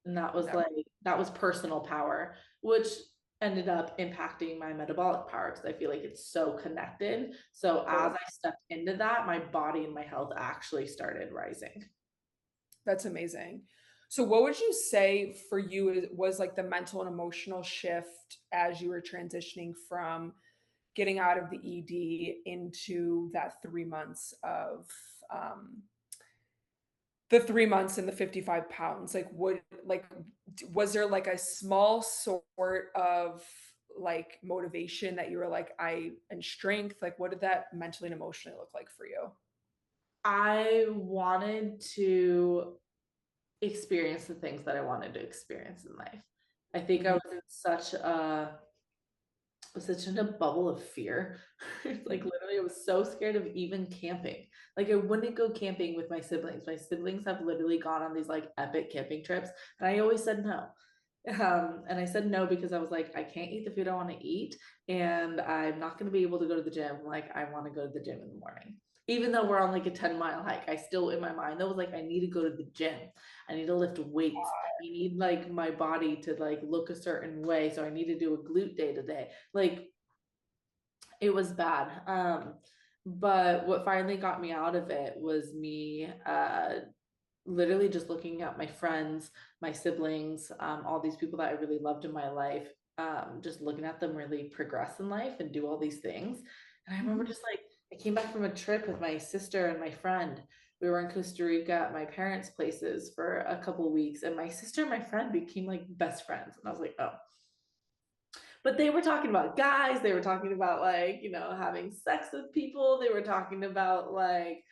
And that was never. like, that was personal power, which ended up impacting my metabolic power because I feel like it's so connected. So as I stepped into that, my body and my health actually started rising. That's amazing. So what would you say for you was like the mental and emotional shift as you were transitioning from getting out of the ED into that 3 months of, the 3 months and the 55 pounds? Like, was there like a small sort of like motivation that you were like, and strength? Like, what did that mentally and emotionally look like for you? I wanted to experience the things that I wanted to experience in life. I think I Mhm, was in such in a bubble of fear. Like mhm, literally, I was so scared of even camping. Like I wouldn't go camping with my siblings. My siblings have literally gone on these like epic camping trips, and I always said no. And I said no because I was like, I can't eat the food I want to eat, and I'm not going to be able to go to the gym. Like I want to go to the gym in the morning. Even though we're on like a 10-mile hike, I still in my mind, that was like, I need to go to the gym. I need to lift weights. I need like my body to like look a certain way. So I need to do a glute day today. Like it was bad. But what finally got me out of it was me literally just looking at my friends, my siblings, all these people that I really loved in my life, just looking at them really progress in life and do all these things. And I remember mhm. just like, I came back from a trip with my sister and my friend. We were in Costa Rica at my parents' places for a couple weeks, and my sister and my friend became like best friends. And I was like, oh, but they were talking about guys, they were talking about like, having sex with people, they were talking about like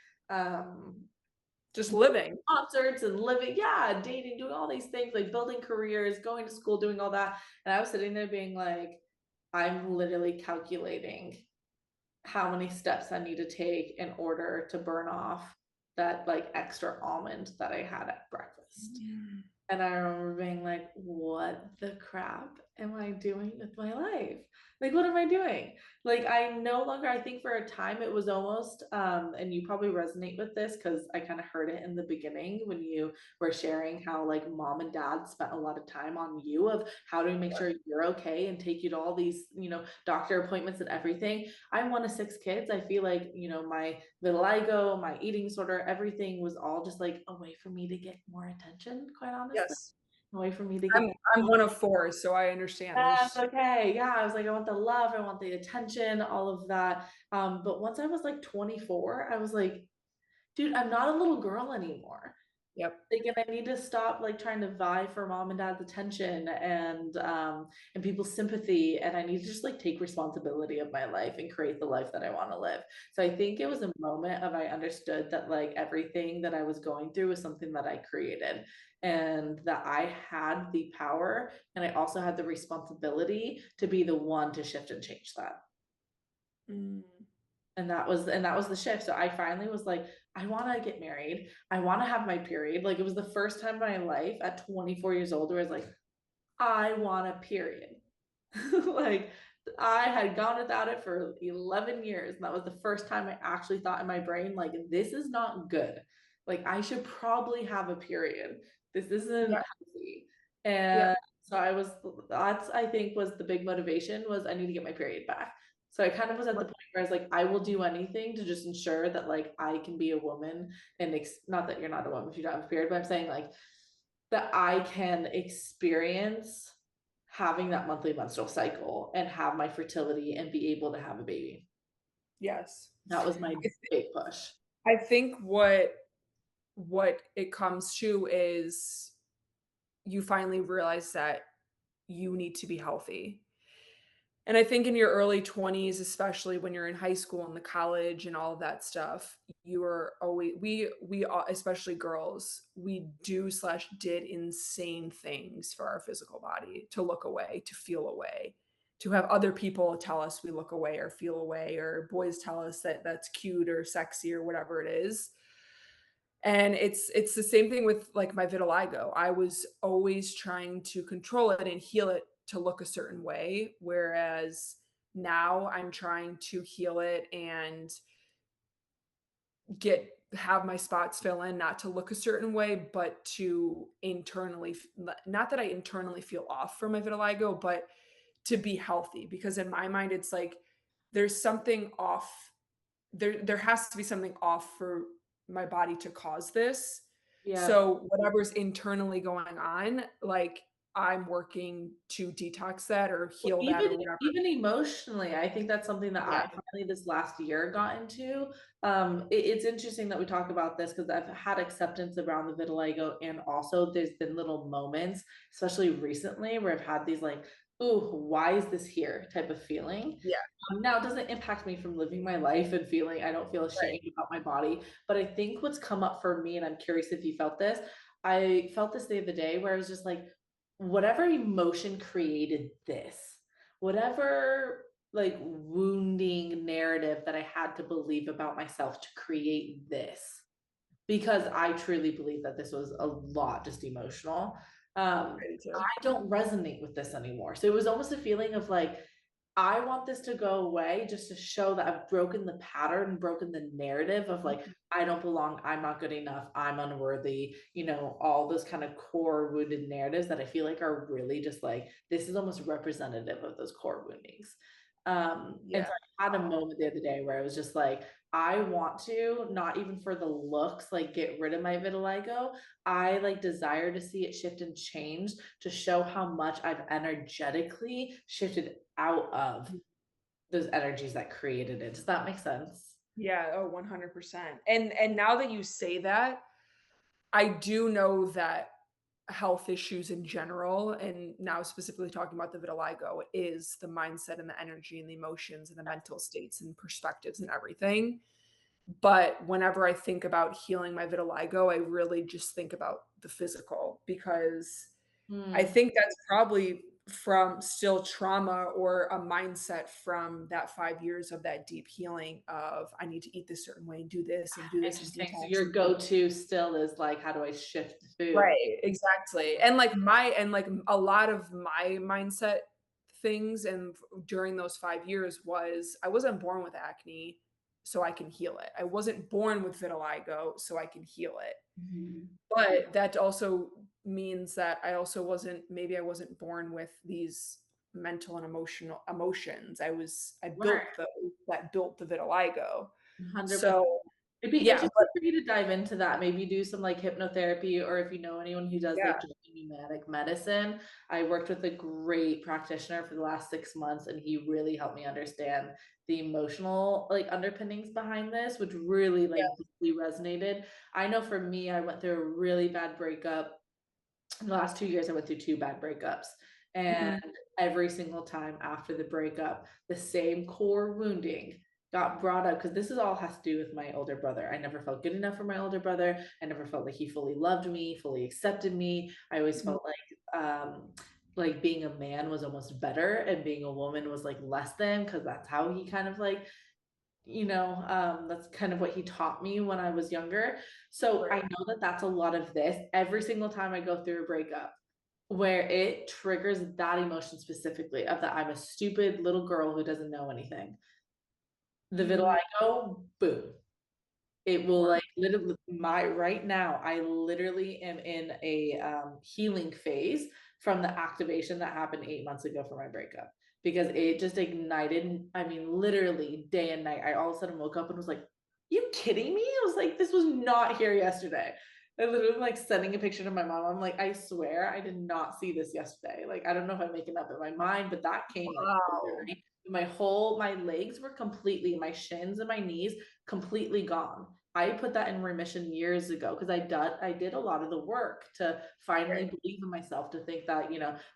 Just living. concerts and living, yeah, dating, doing all these things, like building careers, going to school, doing all that. And I was sitting there being like, I'm literally calculating how many steps I need to take in order to burn off that like extra almond that I had at breakfast. Mm. And I remember being like, what the crap am I doing with my life? Like, what am I doing? Like, I no longer, I think for a time it was almost, and you probably resonate with this because I kind of heard it in the beginning when you were sharing how like mom and dad spent a lot of time on you of how do we make sure you're okay and take you to all these, doctor appointments and everything. I'm one of six kids. I feel like, my vitiligo, my eating disorder, everything was all just like a way for me to get more attention, quite honestly. Yes. A way for me to get I'm one of 4, so I understand. yes, There's okay. Yeah, I was like, I want the love, I want the attention, all of that. But once I was like 24, I was like, dude, I'm not a little girl anymore. Yep. Like, and I need to stop like trying to vie for mom and dad's attention and people's sympathy, and I need to just like take responsibility of my life and create the life that I want to live. So I think it was a moment of I understood that like everything that I was going through was something that I created, and that I had the power and I also had the responsibility to be the one to shift and change that. Mm, And that was the shift. So I finally was like, I want to get married. I want to have my period. Like it was the first time in my life at 24 years old where I was like, I want a period. Like I had gone without it for 11 years. And that was the first time I actually thought in my brain, like, this is not good. Like I should probably have a period. This isn't yeah, healthy. yeah, And so that's, I think was the big motivation was I need to get my period back. So I kind of was at the right, point where I was like, I will do anything to just ensure that like I can be a woman and not that you're not a woman if you don't have a period, but I'm saying like that I can experience having that monthly menstrual cycle and have my fertility and be able to have a baby. yes. That was my I th big push. I think what it comes to is you finally realize that you need to be healthy. And I think in your early 20s, especially when you're in high school and the college and all of that stuff, you are always we all, especially girls, we do slash did insane things for our physical body to look away, to feel away, to have other people tell us we look away or feel away, or boys tell us that that's cute or sexy or whatever it is. And it's the same thing with, like, my vitiligo. I was always trying to control it and heal it to look a certain way, whereas now I'm trying to heal it and have my spots fill in, not to look a certain way, but to internally not that I internally feel off from my vitiligo, but to be healthy, because in my mind, it's like there's something off there has to be something off for my body to cause this. Yeah. So whatever's internally going on, like, I'm working to detox that or Well, heal that even or whatever. even emotionally, I think that's something that I Yeah. finally this last year got into. It's interesting that we talk about this because I've had acceptance around the vitiligo, and also there's been little moments, especially recently, where I've had these like ooh, why is this here type of feeling. Yeah, Now, it doesn't impact me from living my life and feeling I don't feel right. ashamed about my body. But I think what's come up for me, and I'm curious if you felt this, I felt this the other day where I was just like, whatever emotion created this, whatever like wounding narrative that I had to believe about myself to create this, because I truly believe that this was a lot just emotional. Ready to. I don't resonate with this anymore. So it was almost a feeling of like, I want this to go away just to show that I've broken the pattern, broken the narrative of like, I don't belong, I'm not good enough, I'm unworthy, all those kind of core wounded narratives that I feel like are really just like, this is almost representative of those core woundings. And Yeah. so I had a moment the other day where I was just like, I want to, not even for the looks, like get rid of my vitiligo. I like desire to see it shift and change to show how much I've energetically shifted out of those energies that created it. Does that make sense? Yeah, oh, 100%. And now that you say that, I do know that health issues in general, and now specifically talking about the vitiligo, is the mindset and the energy and the emotions and the mental states and perspectives and everything. But whenever I think about healing my vitiligo, I really just think about the physical because I Hmm. think that's probably from still trauma or a mindset from that 5 years of that deep healing of, "I need to eat this certain way and do this and do this and Interesting. So detox your and do." go-to still is like, how do I shift the food? Right, exactly, and a lot of my mindset things and during those 5 years was, I wasn't born with acne, so I can heal it. I wasn't born with vitiligo, so I can heal it. Mhm. But that also means that I wasn't born with these mental and emotional emotions. I Right. built those that built the vitiligo. 100%. So, It'd be yeah, interesting but for you to dive into that. Maybe do some like hypnotherapy, or if you know anyone who does like yeah, just pneumatic medicine. I worked with a great practitioner for the last 6 months, and he really helped me understand the emotional like underpinnings behind this, which really yeah, like deeply resonated. I know for me, I went through a really bad breakup in the last 2 years. I went through two bad breakups. And mhm, every single time after the breakup, the same core wounding got brought up, because this is all has to do with my older brother. I never felt good enough for my older brother. I never felt like he fully loved me, fully accepted me. I always mhm, felt like being a man was almost better and being a woman was like less than, because that's how he kind of like that's kind of what he taught me when I was younger. So I right, know that that's a lot of this every single time I go through a breakup, where it triggers that emotion specifically of that I'm a stupid little girl who doesn't know anything. The mhm, vitiligo, boom. It will word, like literally my right now, I literally am in a healing phase from the activation that happened 8 months ago for my breakup, because it just ignited. I mean, literally day and night. I all of a sudden woke up and was like, "You kidding me?" I was like, "This was not here yesterday." I literally am, like sending a picture to my mom. I'm like, "I swear I did not see this yesterday." Like, I don't know if I'm making up in my mind, but that came like wow, overnight. My legs were completely, my shins and my knees completely gone. I put that in remission years ago because I did a lot of the work to finally right, believe in myself, to think that,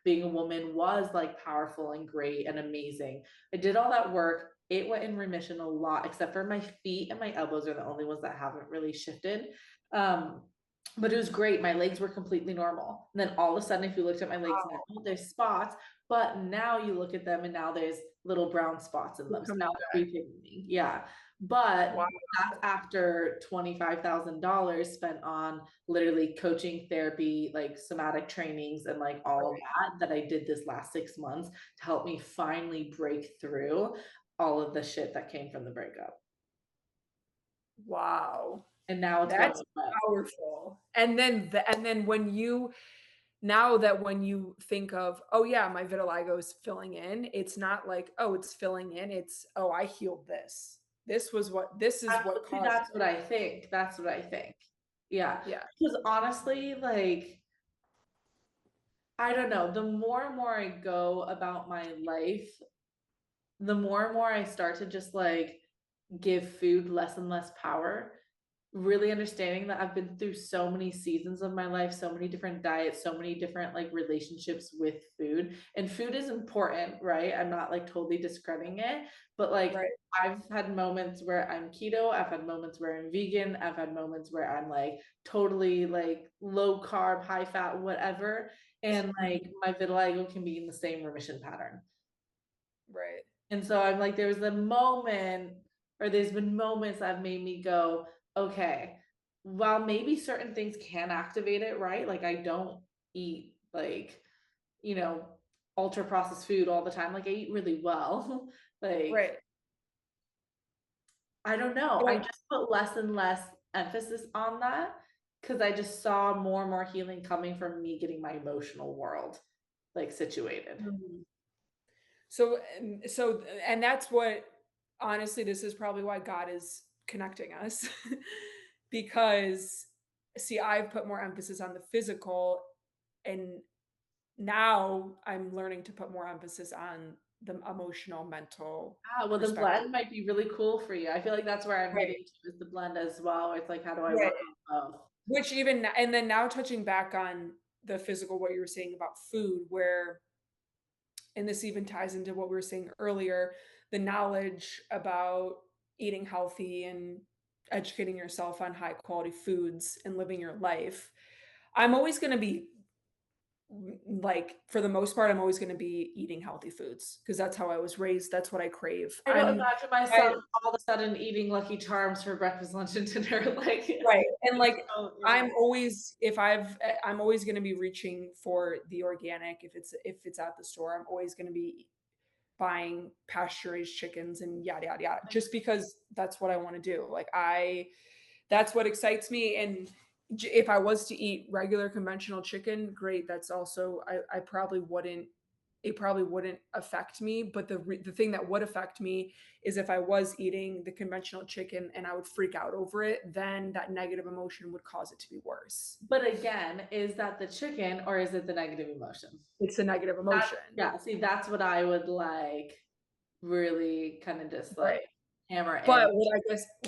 being a woman was like powerful and great and amazing. I did all that work. It went in remission a lot, except for my feet and my elbows are the only ones that haven't really shifted. Um, but it was great. My legs were completely normal. And then all of a sudden, if you looked at my legs now, wow, there's spots, but now you look at them and now there's little brown spots in you're them. So now coming they're back. repigmenting. Yeah. But Wow, that's after $25,000 spent on literally coaching, therapy, like somatic trainings, and like all of right, that I did this last 6 months to help me finally break through all of the shit that came from the breakup. wow. And now it's going That's away. powerful. And then when you think of, "Oh, yeah, my vitiligo is filling in," it's not like, "Oh, it's filling in," it's, "Oh, I healed this. This is what Absolutely, caused that's it." what I think. That's what I think. Yeah. Yeah. Because honestly, like, I don't know, the more and more I go about my life, the more and more I start to just like give food less and less power. really understanding that I've been through so many seasons of my life, so many different diets, so many different like relationships with food. And food is important, right? I'm not like totally discrediting it, but like Right. I've had moments where I'm keto, I've had moments where I'm vegan, I've had moments where I'm like totally like low carb, high fat, whatever. And like Mhm. my vitiligo can be in the same remission pattern. Right. And so I'm like, there was a moment, or there's been moments that have made me go, okay, while maybe certain things can activate it, right? Like I don't eat like, you know, ultra processed food all the time. Like I eat really well. Like, Right. I don't know. I Well, just put less and less emphasis on that because I just saw more and more healing coming from me getting my emotional world like situated. mhm. And that's what honestly, this is probably why God is connecting us because see, I've put more emphasis on the physical, and now I'm learning to put more emphasis on the emotional, mental Ah, well, the perspective. blend might be really cool for you. I feel like that's where I'm Right, heading to is the blend as well. It's like, how do I right. work on both? Which even and then now touching back on the physical, what you were saying about food, where and this even ties into what we were saying earlier, the knowledge about eating healthy and educating yourself on high quality foods and living your life. I'm always going to be like for the most part I'm always going to be eating healthy foods because that's how I was raised, that's what I crave. I don't imagine I myself all of a sudden eating Lucky Charms for breakfast, lunch, and dinner. Like, right. And it's like so, yeah. I'm always if I've I'm always going to be reaching for the organic if it's at the store. I'm always going to be buying pasture raised chickens and yada yada yada just because that's what I want to do. Like I that's what excites me. And if I was to eat regular conventional chicken, great. That's also I probably wouldn't it probably wouldn't affect me, but the thing that would affect me is if I was eating the conventional chicken and I would freak out over it, then that negative emotion would cause it to be worse. But again, is that the chicken or is it the negative emotion? It's a negative That, emotion. yeah, see, that's what I would like really kind of just Right. like hammer in. But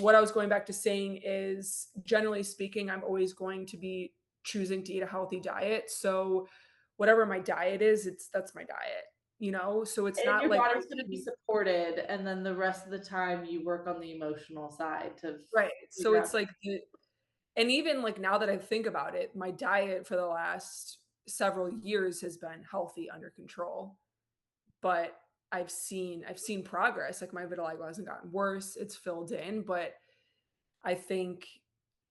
what I was going back to saying is, generally speaking, I'm always going to be choosing to eat a healthy diet. So whatever my diet is, that's my diet, you know? So it's And not your like body's I going to be can supported, and then the rest of the time you work on the emotional side to right. So figure out. it's like and even like now that I think about it, my diet for the last several years has been healthy under control. But I've seen progress. Like my vitiligo hasn't gotten worse. It's filled in, but I think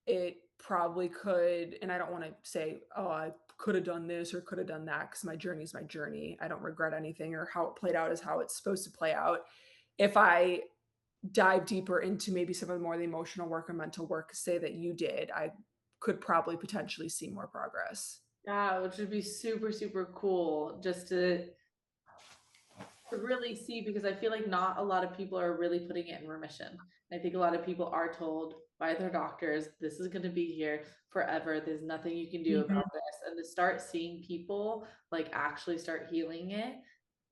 it probably could, and I don't wanna say, "Oh, I could have done this or could have done that," because my journey is my journey. I don't regret anything or how it played out is how it's supposed to play out. If I dive deeper into maybe some of the more the emotional work or mental work, say that you did, I could probably potentially see more progress. Yeah, which would be super, super cool just to really see because I feel like not a lot of people are really putting it in remission. I think a lot of people are told by their doctors, this is going to be here forever. There's nothing you can do Mhm. about this. And to start seeing people like actually start healing it,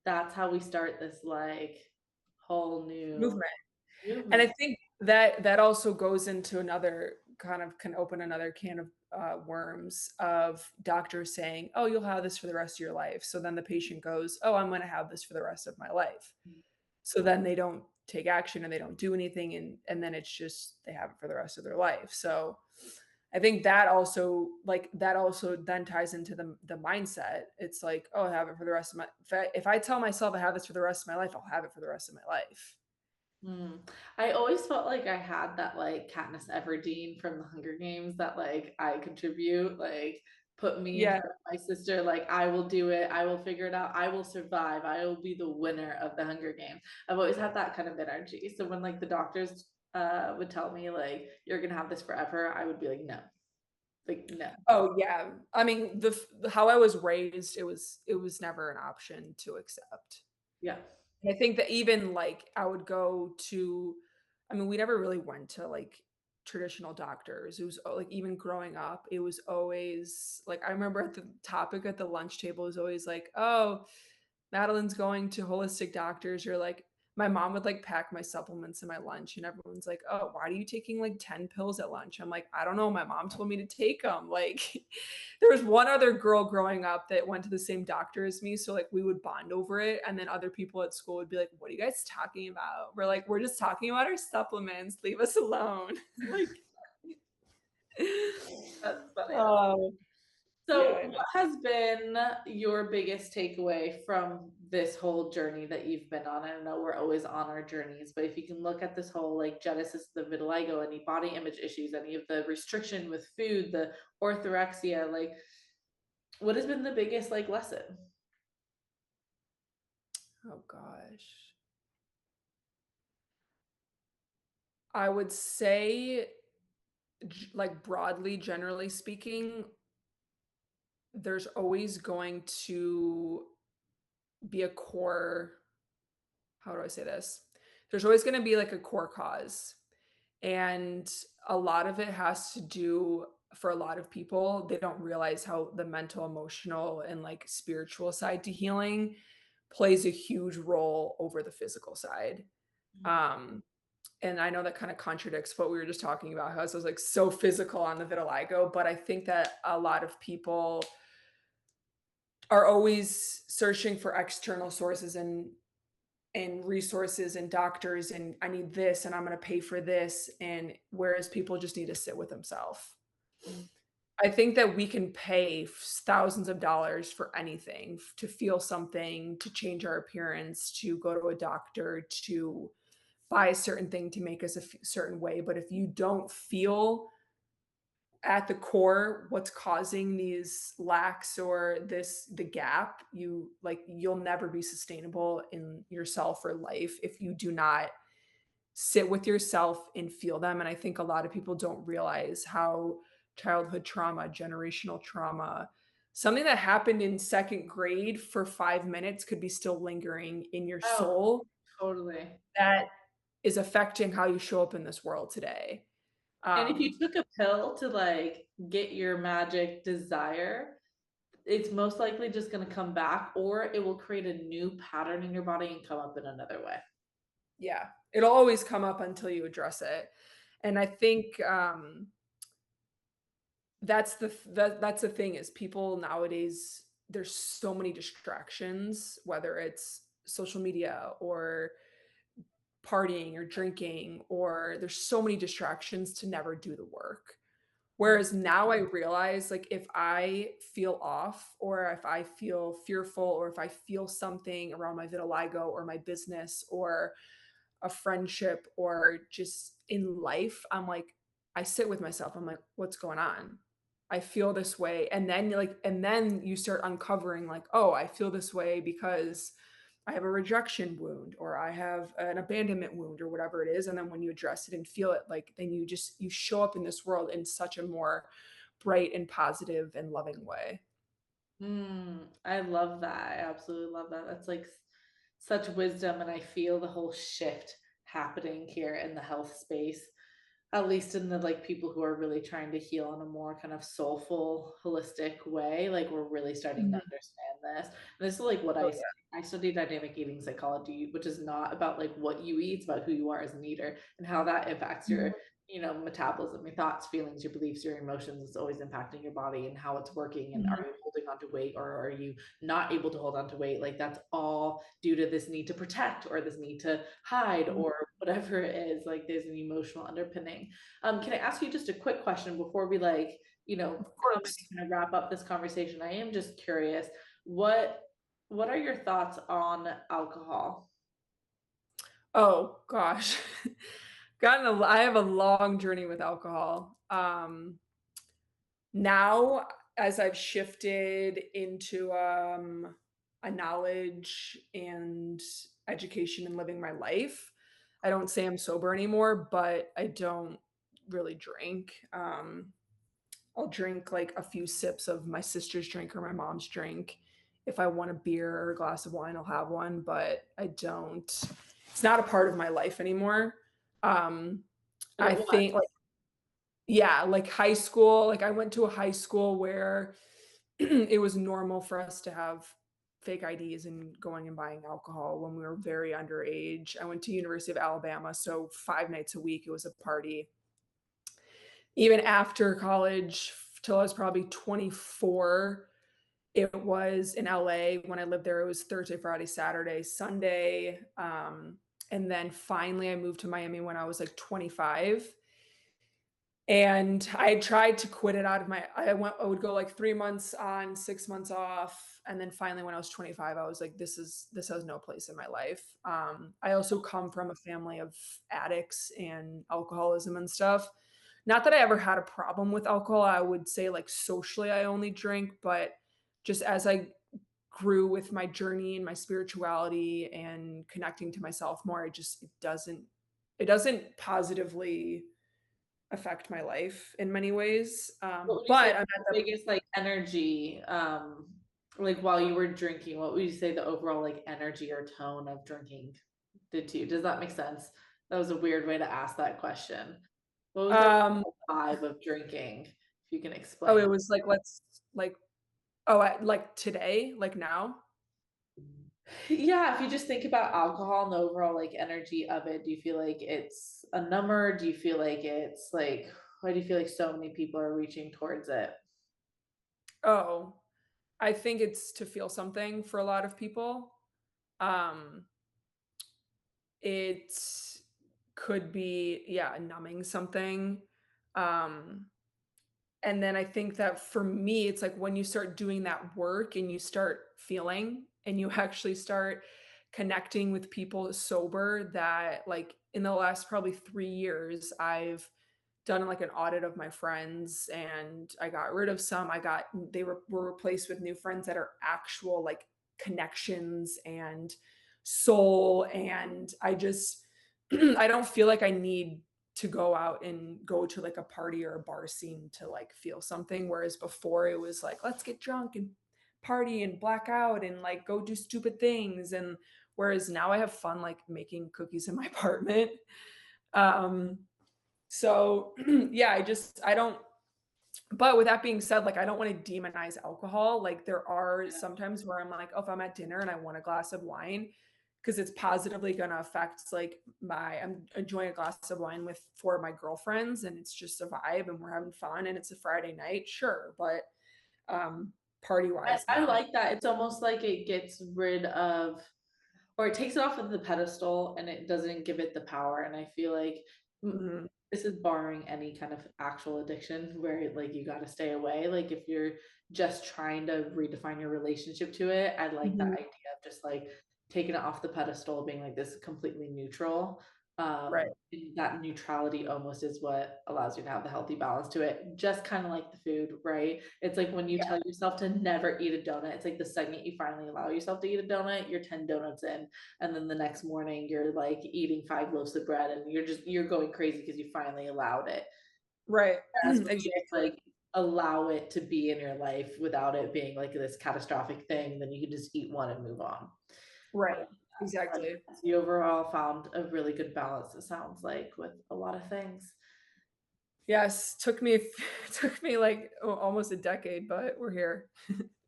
that's how we start this like whole new Movement. And I movement. think that that also goes into another kind of can open another can of worms of doctors saying, "Oh, you'll have this for the rest of your life." So then the patient goes, "Oh, I'm going to have this for the rest of my life." So then they don't take action and they don't do anything, and then it's just they have it for the rest of their life. So I think that also then ties into the mindset. It's like, "Oh, I have it for the rest of my." If I tell myself I have this for the rest of my life, I'll have it for the rest of my life. Mm. I always felt like I had that like Katniss Everdeen from the Hunger Games that like I contribute, like put me in Yeah. front of my sister, like I will do it, I will figure it out, I will survive, I will be the winner of the Hunger Games. I've always had that kind of energy. So when like the doctors would tell me like you're gonna have this forever, I would be like, no, like no. Oh, yeah. I mean, how I was raised, it was never an option to accept. Yeah. And I think that even, like, I would go to I mean, we never really went to, like, traditional doctors. It was, like, even growing up, it was always like, I remember at the topic at the lunch table was always like, "Oh, Madeline's going to holistic doctors," or like, my mom would, like, pack my supplements in my lunch, and everyone's like, "Oh, why are you taking, like, 10 pills at lunch?" I'm like, "I don't know, my mom told me to take them." Like, there was one other girl growing up that went to the same doctor as me, so, like, we would bond over it, and then other people at school would be like, "What are you guys talking about?" We're like, "We're just talking about our supplements, leave us alone." Like That's funny. Oh, yeah, So, I know. what has been your biggest takeaway from this whole journey that you've been on? I know we're always on our journeys, but if you can look at this whole like genesis of the vitiligo, any body image issues, any of the restriction with food, the orthorexia, like what has been the biggest like lesson? Oh gosh. I would say, like, broadly, generally speaking, there's always going to be a core how do I say this? There's always gonna be, like, a core cause, and a lot of it has to do for a lot of people, they don't realize how the mental, emotional, and, like, spiritual side to healing plays a huge role over the physical side. Mm. Um, and I know that kinda contradicts what we were just talking about, how I was, like, so physical on the vitiligo, but I think that a lot of people are always searching for external sources and resources and doctors and I need this and I'm going to pay for this and whereas people just need to sit with themselves. Mm. I think that we can pay thousands of dollars for anything to feel something, to change our appearance, to go to a doctor, to buy a certain thing to make us a certain way. But if you don't feel at the core what's causing these lacks or the gap, you'll never be sustainable in yourself or life if you do not sit with yourself and feel them. And I think a lot of people don't realize how childhood trauma, generational trauma, something that happened in second grade for 5 minutes could be still lingering in your Oh, soul totally. that is affecting how you show up in this world today. And if you um took a pill to like get your magic desire, it's most likely just going to come back or it will create a new pattern in your body and come up in another way. Yeah, it'll always come up until you address it. And I think, that's the thing is people nowadays, there's so many distractions, whether it's social media or partying or drinking, or there's so many distractions to never do the work. Mm. Whereas now I realize, like, if I feel off or if I feel fearful or if I feel something around my vitiligo or my business or a friendship or just in life, I'm like, I sit with myself. I'm like, what's going on? I feel this way. And then you start uncovering, like, oh, I feel this way because I have a rejection wound or I have an abandonment wound or whatever it is. And then when you address it and feel it, like, then you show up in this world in such a more bright and positive and loving way. I love that. I absolutely love that. That's like such wisdom, and I feel the whole shift happening here in the health space, at least in the like people who are really trying to heal in a more kind of soulful, holistic way. Like we're really starting to Mhm. understand this. And this is like what Oh, I study. yeah. I study dynamic eating psychology, which is not about like what you eat, it's about who you are as an eater and how that impacts Mhm. your metabolism, your thoughts, feelings, your beliefs, your emotions. It's always impacting your body and how it's working. And Mhm. are you holding on to weight or are you not able to hold on to weight? Like that's all due to this need to protect or this need to hide Mhm. or whatever it is. Like there's an emotional underpinning. Can I ask you just a quick question before we like, Of come course. and kind of wrap up this conversation? I am just curious, what what are your thoughts on alcohol? Oh gosh. I have a long journey with alcohol. Now as I've shifted into a knowledge and education and living my life, I don't say I'm sober anymore, but I don't really drink. I'll drink like a few sips of my sister's drink or my mom's drink. If I want a beer or a glass of wine, I'll have one, but I don't it's not a part of my life anymore. Um, And I it was. think like yeah, like high school, like I went to a high school where it was normal for us to have fake IDs and going and buying alcohol when we were very underage. I went to University of Alabama, so 5 nights a week, it was a party. Even after college, till I was probably 24, it was in LA. When I lived there, it was Thursday, Friday, Saturday, Sunday, and then finally I moved to Miami when I was, like, 25, and I tried to quit it out of my I would go, like, 3 months on, 6 months off, and then finally when I was 25, I was like, this has no place in my life." I also come from a family of addicts and alcoholism and stuff. Not that I ever had a problem with alcohol, I would say, like, socially, I only drink, but just as I grew with my journey and my spirituality and connecting to myself more, it doesn't positively affect my life in many ways. What would you say But I'm was at the the biggest like energy, like while you were drinking, what would you say the overall like energy or tone of drinking did to you? Does that make sense? That was a weird way to ask that question. What was the um vibe of drinking? If you can oh, explain. it was like like oh, like today, like now? Yeah, if you just think about alcohol and the overall like energy of it, do you feel like it's a number? Do you feel like it's like, why do you feel like so many people are reaching towards it? Oh, I think it's to feel something for a lot of people. Um, it could be, yeah, numbing something. Um, and then I think that for me, it's like when you start doing that work and you start feeling and you actually start connecting with people sober, that like in the last probably 3 years, I've done like an audit of my friends and I got rid of some. Were replaced with new friends that are actual like connections and soul. And I just, I don't feel like I need to go out and go to like a party or a bar scene to like feel something. Whereas before it was like, let's get drunk and party and black out and like go do stupid things. And whereas now I have fun like making cookies in my apartment. Um, so yeah, I don't, but with that being said, like I don't want to demonize alcohol. Like there are sometimes where I'm like, oh, if I'm at dinner and I want a glass of wine, because it's positively going to affect like I'm enjoying a glass of wine with 4 of my girlfriends and it's just a vibe and we're having fun and it's a Friday night, sure. But party wise, I no. like that. It's almost like it gets rid of, or it takes it off of the pedestal and it doesn't give it the power. And I feel like Mhm. this is barring any kind of actual addiction where like you got to stay away. Like if you're just trying to redefine your relationship to it, I like that Mhm. idea of just like taking it off the pedestal, being like this is completely neutral. Right. And that neutrality almost is what allows you to have the healthy balance to it, just kind of like the food, right? It's like when you Yeah. tell yourself to never eat a donut, it's like the second you finally allow yourself to eat a donut, you're 10 donuts in, and then the next morning you're like eating 5 loaves of bread and you're going crazy because you finally allowed it. Right. As when you just Exactly. like allow it to be in your life without it being like this catastrophic thing, then you can just eat one and move on. Right. Like, Exactly. you overall found a really good balance, it sounds like, with a lot of things. Yes, took me like almost a decade, but we're here.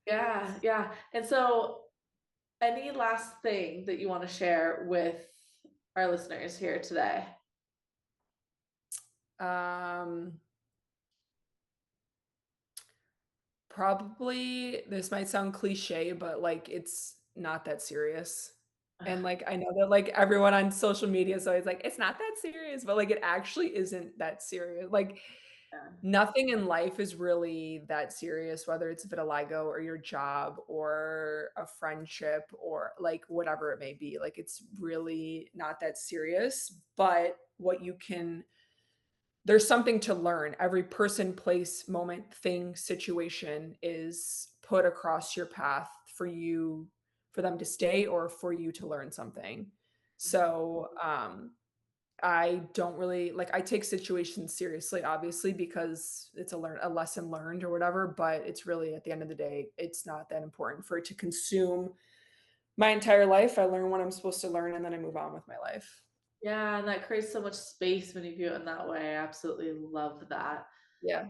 Yeah, yeah. And so any last thing that you want to share with our listeners here today? Um, Probably this might sound cliche, but like it's not that serious. And like I know that like everyone on social media is always like, it's not that serious, but like it actually isn't that serious. Like Yeah. nothing in life is really that serious, whether it's vitiligo or your job or a friendship or like whatever it may be. Like it's really not that serious. But what you can there's something to learn. Every person, place, moment, thing, situation is put across your path for them to stay or for you to learn something. So, I don't really like I take situations seriously, obviously, because it's a lesson learned or whatever, but it's really at the end of the day, it's not that important for it to consume my entire life. I learn what I'm supposed to learn and then I move on with my life. Yeah, and that creates so much space when you view it in that way. I absolutely love that. Yeah.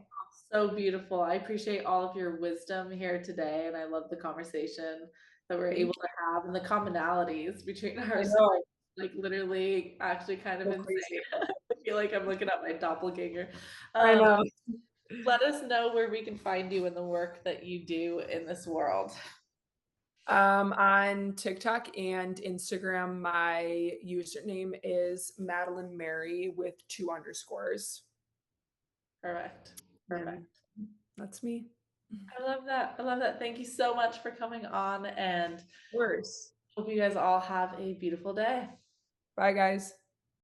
So beautiful. I appreciate all of your wisdom here today, and I love the conversation. that we're Thank able to have and the commonalities between you. I ourselves, know, like literally actually kind of so insane. crazy. I feel like I'm looking at my doppelganger. I Um, know. let us know where we can find you in the work that you do in this world. On TikTok and Instagram, my username is Madeline Mary with 2 underscores, Perfect. and Perfect. that's me. I love that. I love that. Thank you so much for coming on and Of course. hope you guys all have a beautiful day. Bye, guys.